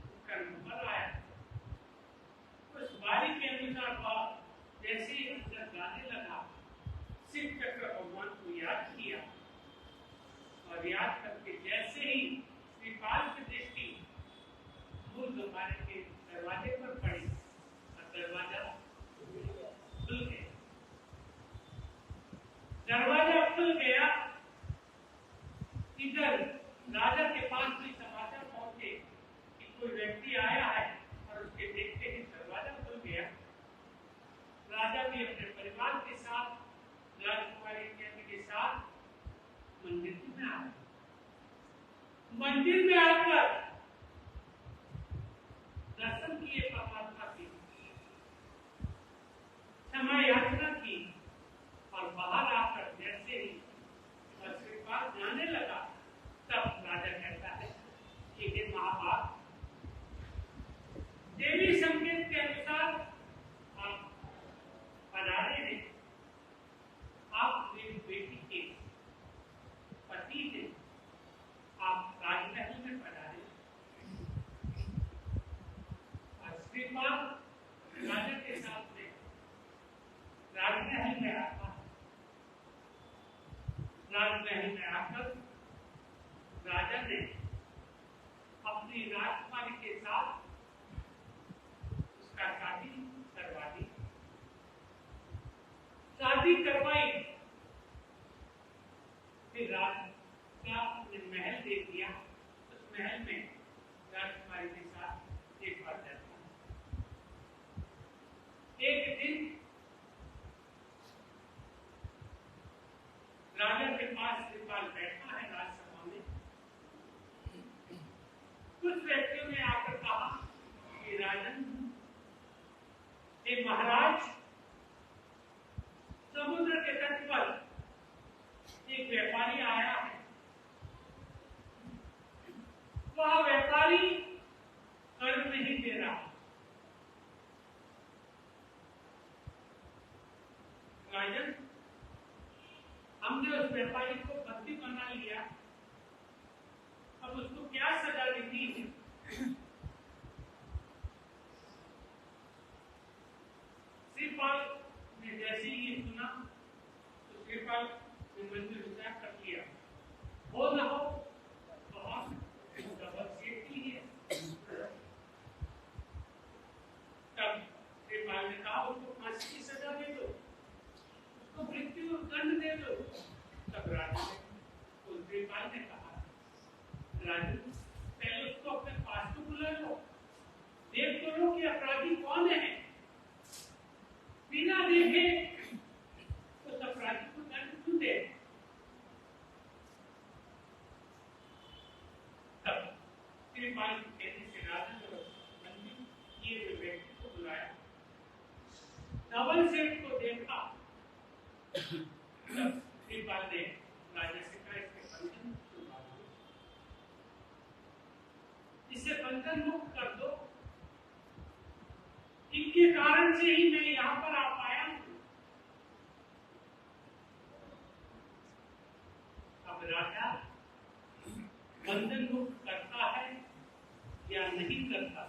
उसका नंबर आया, उस बारी के अनुसार बात जैसे ही अंदर जाने लगा, शिव चक्र भगवान को याद किया और याद करके जैसे ही श्रीपाल की दृष्टि मूल दरबार के दरवाजे पर पड़ी और दरवाजा खुल गया। दरवाजा खुल गया। इधर राजा के पास भी समाचार पहुंचे कि कोई व्यक्ति आया है और उसके देखते ही दरवाजा खुल गया। राजा भी अपने परिवार के साथ, राजकुमारी के साथ मंदिर में आया। मंदिर में आकर दर्शन किए परमात्मा की, क्षमा याचना की और बाहर आकर जैसे ही श्रीपाल जाने लगा, तब राजा कहता है कि हे महाभाग, देवी संकेत के अनुसार आप पधारे हैं। आप मेरी बेटी के पति हैं। आप राजमहल में पधारे। और श्रीपाल राजा के साथ में राजमहल में आता है। राजमहल में आकर राजा ने अपनी राजकुमारी के साथ उसका शादी करवा दी। शादी करवाई, फिर राजा ने महल दे दिया। उस महल में राजकुमारी के साथ एक बार जाता। एक दिन राजा के पास श्रीपाल बैठा है राजसभा में। कुछ व्यक्तियों ने आकर कहा कि राजन, एक महाराज, समुद्र के तट पर एक व्यापारी आया है। वह व्यापारी कर नहीं दे रहा। राजन, हमने उस व्यापारी को बंदी बना लिया। अब उसको क्या सजा देनी है? श्रीपाल ने जैसे ही ये सुना तो श्रीपाल ने मन में विचार कर लिया, हो ना हो बहुत जबरदस्ती है। तब श्रीपाल ने कहा उसको फांसी की सजा दे दो, उसको मृत्यु दंड दे दो। तब राजा ने, तो श्रीपाल ने कहा, राजू पहले उसको अपने पास तो बुला लो, देख तो लो कि अपराधी कौन है। बिना देखे उस अपराधी को दंड क्यों दे? तब श्रीपाल के कहने से राजा ने बंदी ये व्यक्ति को बुलाया। धवल सेठ को देखा। तब श्रीपाल ने राजा से कहा, इसके बंधन छुड़वा दो, इसे बंधन मुक्त कर दो। इनके कारण से ही मैं यहाँ पर आ पाया हूँ। अब राजा बंधन मुक्त करता है या नहीं करता,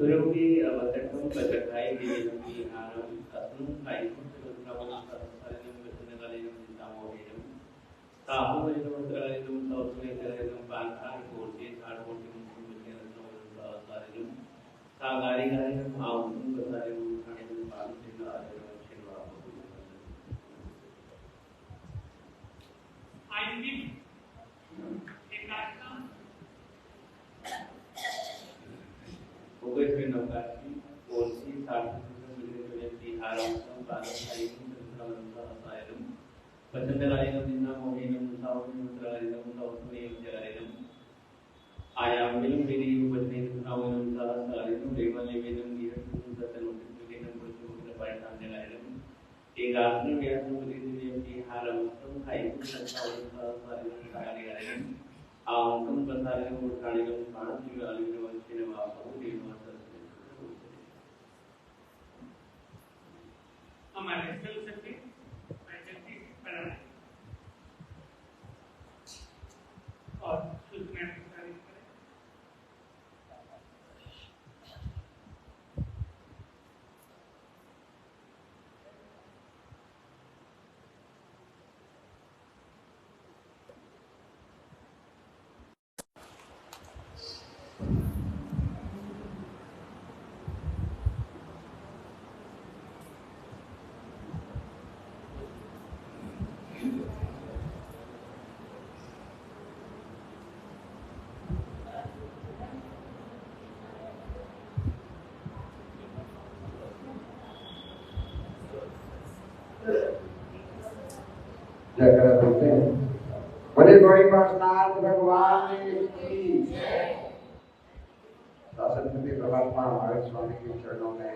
सुरभि वसंतम प्रचखाई देवी हारम असनुम कायकुम सुरत्रावम सरसरिनम वसनकालिनम चिंतामोहिनम ताहुवैनम मंत्रालिनम सौस्मेतरिनम पांथार कोर्चे झाड़कोटे मुखम सारिनम सागारी गारिनम आउम कसारिनम खानिनम पांथिन आरिनम छिनवा
आईवी एक आत्मा
Oggi nokasi polsi sarthakam militi haram balam sayyidum sanamanta asayam pachandalainam dinna mohinam savam mutralinam sausmayam jalainam ayam milim vidiyum vajnenam navinam sahasarinam devanevinam niratum satanam vikinam purushamukina paitam jalainam egatni vyasam militi haram sayyidum sanamanta asayarinam sagarigarinam आंकम प्रसारण को उठाने का कारण जो आलिंगन वंशी ने वापस उन्हें मास्टर से
हमारे चल सकते पैचती पढ़ना और सूचना प्रसारित करें
बोले गौरी पार्षनाथ भगवान की शासनपति परमात्मा हमारे स्वामी के चरणों में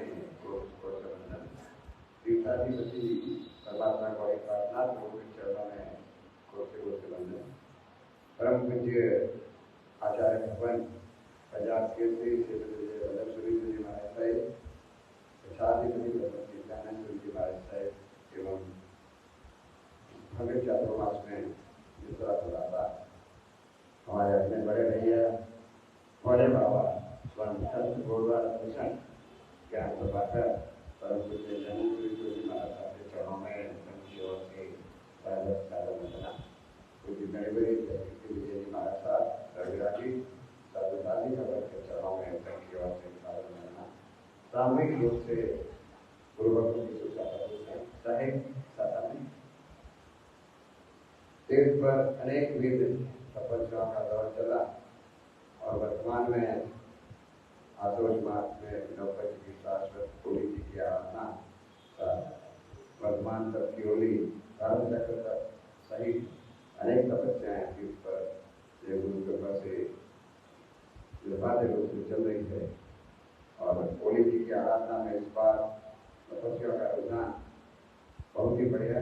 वंदन। पीठाधिपति परमात्मा गौरी पार्षनाथ प्रभु के चरणों में कोटि वंदन। परम पूज्य आचार्य भगवान पंजाब के वल्लभ सुरेंद्र जी महाराज साहिब, पीठाधिपति नित्यानंद जी महाराज साहिब एवं हमें चातुर्मास में जिस तरह चलाता हमारे अपने बड़े भैया बड़े बाबा स्वर्ण संत गुरुद्वारा भूषण ज्ञान प्रभाकर परम पूज्य जन्मपुरी जी महाराज साहब के चरणों में उनकी ओर से वंदना। पूज्य गणिवरी विजय जी महाराज साहब रविराजी साधु दादी भगत के चरणों में उनकी ओर से वंदना। सामूहिक रूप से गुरु भक्तों की सुचाता साहिब साता में तीर्थ पर अनेक विध तपस्याओं का दौर चला और वर्तमान में आशोष मास में नवपति की शाश्वत होली जी की आराधना वर्तमान तक की होली धर्म चक्र तक सहित अनेक तपस्याएं तीर्थ पर ये गुरु कृपा से निर्बाध रूप से चल रही है। और होली जी की आराधना में इस बार तपस्या का रुझान बहुत ही बढ़िया।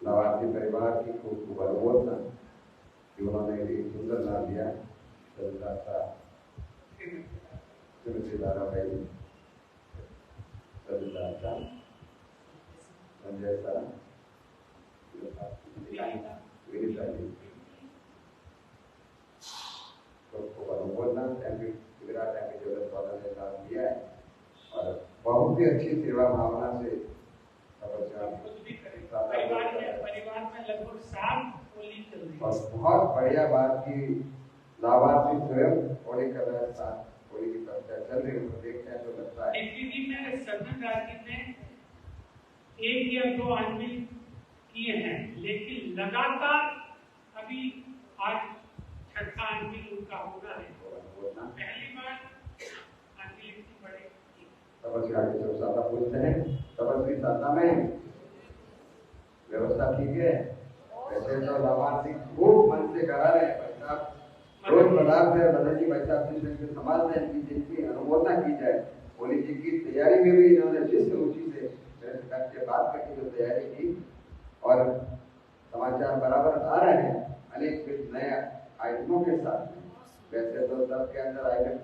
नवासी परिवार की खूब अनुमोदना कि उन्होंने एक सुंदर नाम दिया सविता श्रीमती दाराबाई सविता संजय सर विनीता जी तो खूब अनुमोदना विराट जगत वाला ने काम किया है और बहुत ही अच्छी सेवा भावना से
परिवार में लगभग 7 होली चल रही है
और बहुत बढ़िया बात की लाभार्थी स्वयं होली कर रहे हैं। 7 होली की चर्चा चल रही है, देखते हैं तो लगता है
एक्चुअली में सदन राशि में 1 या 2 आदमी किए हैं, लेकिन लगातार अभी आज 6ठा आदमी उनका होना है। पहली बार आदमी बड़े
तपस्या के सब सादा पूछते हैं तपस्वी साधना में व्यवस्था ठीक है। वैसे तो लाभार्थी खूब मन से करा रहे हैं भाई साहब, रोज पदार्थ है बदल जी भाई साहब से समाज में जिनकी अनुमोदना की जाए। होली जी की तैयारी में भी इन्होंने जिस रुचि से मेरे से बात करके जो तैयारी की और समाचार बराबर आ रहे हैं अनेक नए आइटमों के साथ। वैसे तो सबके अंदर आइटम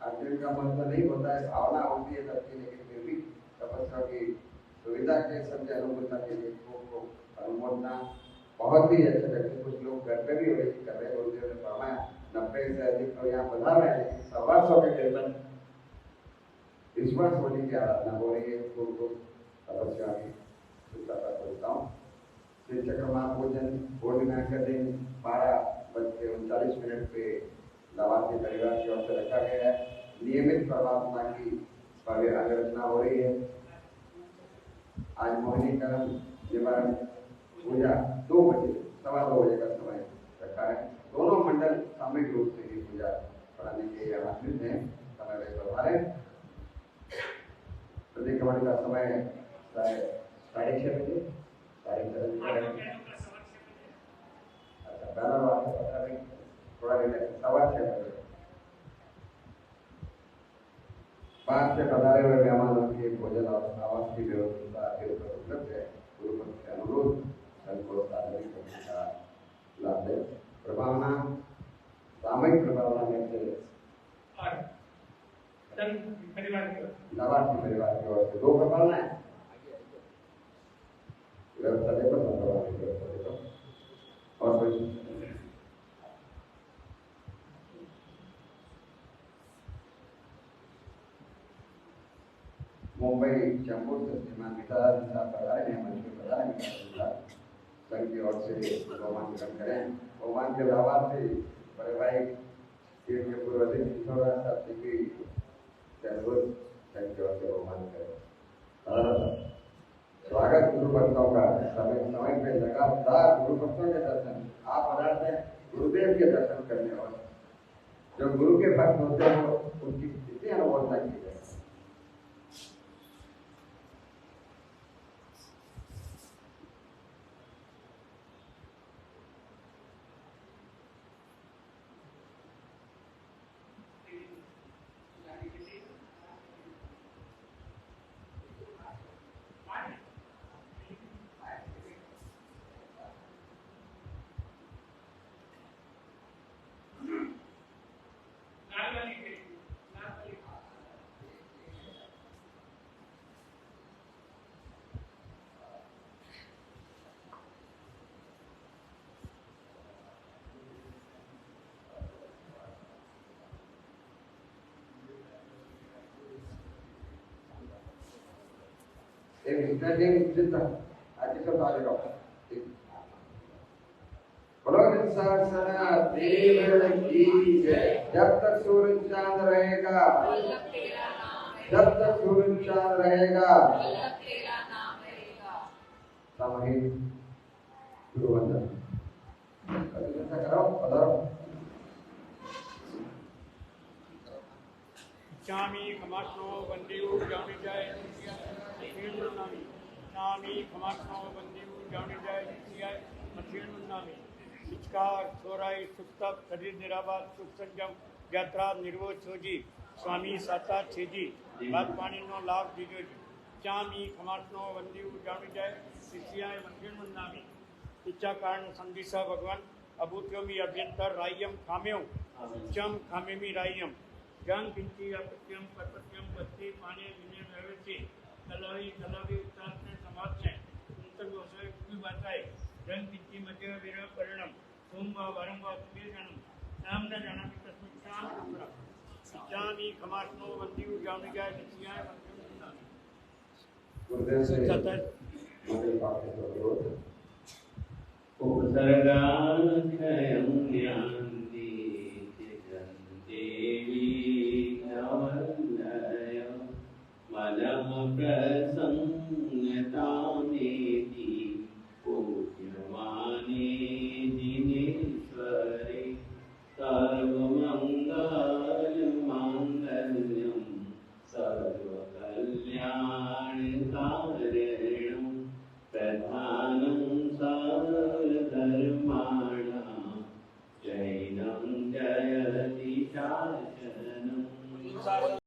का मतलब नहीं होता है, भावना होती है सबकी, लेकिन फिर भी तपस्या की सुविधा के समझे अनुमोदना के लिए अनुमोदना बहुत ही अच्छा लगता है। कुछ लोग घर पे भी होली कर रहे हैं, गुरुदेव ने फरमाया 90 से अधिक तो यहाँ बधा रहे हैं, 100 सवासों के कीर्तन ईश्वर सोनी की आराधना हो रही है। पूर्व तपस्या की शुद्धता करता हूँ। श्री चक्रमा पूजन पूर्णिमा के दिन 12:39 पे लाभार्थी परिवार की ओर से रखा गया है। नियमित परमात्मा की भव्य आराधना हो रही है। आज मोहिनी कर्म निवारण पूजा 2 बजे 2:15 बजे का समय रखा है। दोनों मंडल सामूहिक रूप से ये पूजा पढ़ाने के लिए आमंत्रित हैं। समय में प्रभारे प्रतिक्रमण का समय 6:30 बजे 6:30 बजे। अच्छा बैनर वाला पता नहीं थोड़ा लेट 6:15 बजे। 5 से पधारे हुए मेहमानों के भोजन और आवास की व्यवस्था उपलब्ध है। गुरु पद से अनुरोध सबको सार्वजनिक करने का लाभ है। प्रभावना सामूहिक प्रभावना में से लाभार्थी परिवार की ओर से 2 प्रभावना है। व्यवस्था देखो व्यवस्था देखो और कोई मुंबई चैम्बूर से श्रीमान विकास साहब पधारे हैं। मंच पर पधारे हैं। संघ की ओर से रोमान ग्रहण करें। रोमान के लाभार्थी बड़े भाई टीम के पूर्व अध्यक्ष किशोर साहब जी की चैम्बूर संघ की ओर से रोमान करें। स्वागत गुरु भक्तों का समय पे लगातार गुरु भक्तों के दर्शन आप पदार्थ हैं गुरुदेव के दर्शन करने और जो गुरु के भक्त होते हैं उनकी कितनी अनुमोदना की जाए। एक स्टैंडिंग जितना आज सब आ जाओ। बोलो सरसना देव की जय। जब तक सूरज चांद रहेगा जब तक सूरज चांद रहेगा सामूहिक गुरु वंदन करो पधारो।
चामी खमासनो बंदियो जाने जाए नामी नामी खमासनो बंदियो जाने जाए मछेन नामी विचकार सोराई सुक्तक शरीर निराबाद सुख संजम यात्रा निर्वोध सोजी स्वामी साता छेजी बात पानी नो लाभ दीजो जी। चामी खमासनो बंदियो जाने जाए शिष्याय मछेन नामी इच्छा कारण संदिशा भगवान अभूत्योमी अभ्यंतर रायम खाम्यो चम खामेमी रायम जंग किंची अपत्यम परपत्यम बत्ती पानी विनय व्यवस्थी कलावी कलावी उत्साह में समाज है उनतक वसवे की बताए जंग किंची मध्य विरह परिणाम सोमवा वरंवा तुम्हें जन्म नाम न जाना कि तस्मिन शाम कुमरा जामी खमासनो बंदियो जाने जाए नित्याय मंत्र
गुरुदेव से
सतत
मंदिर पाठ के विरोध
उपसर्गाध्ययं ज्ञान्ति देवी नवलय मनः प्रसन्नतामेति पूज्यमाने दिनेश्वरे सर्वमङ्गलमाङ्गल्यं सर्वकल्याणकारणं प्रधानं सर्वधर्माणां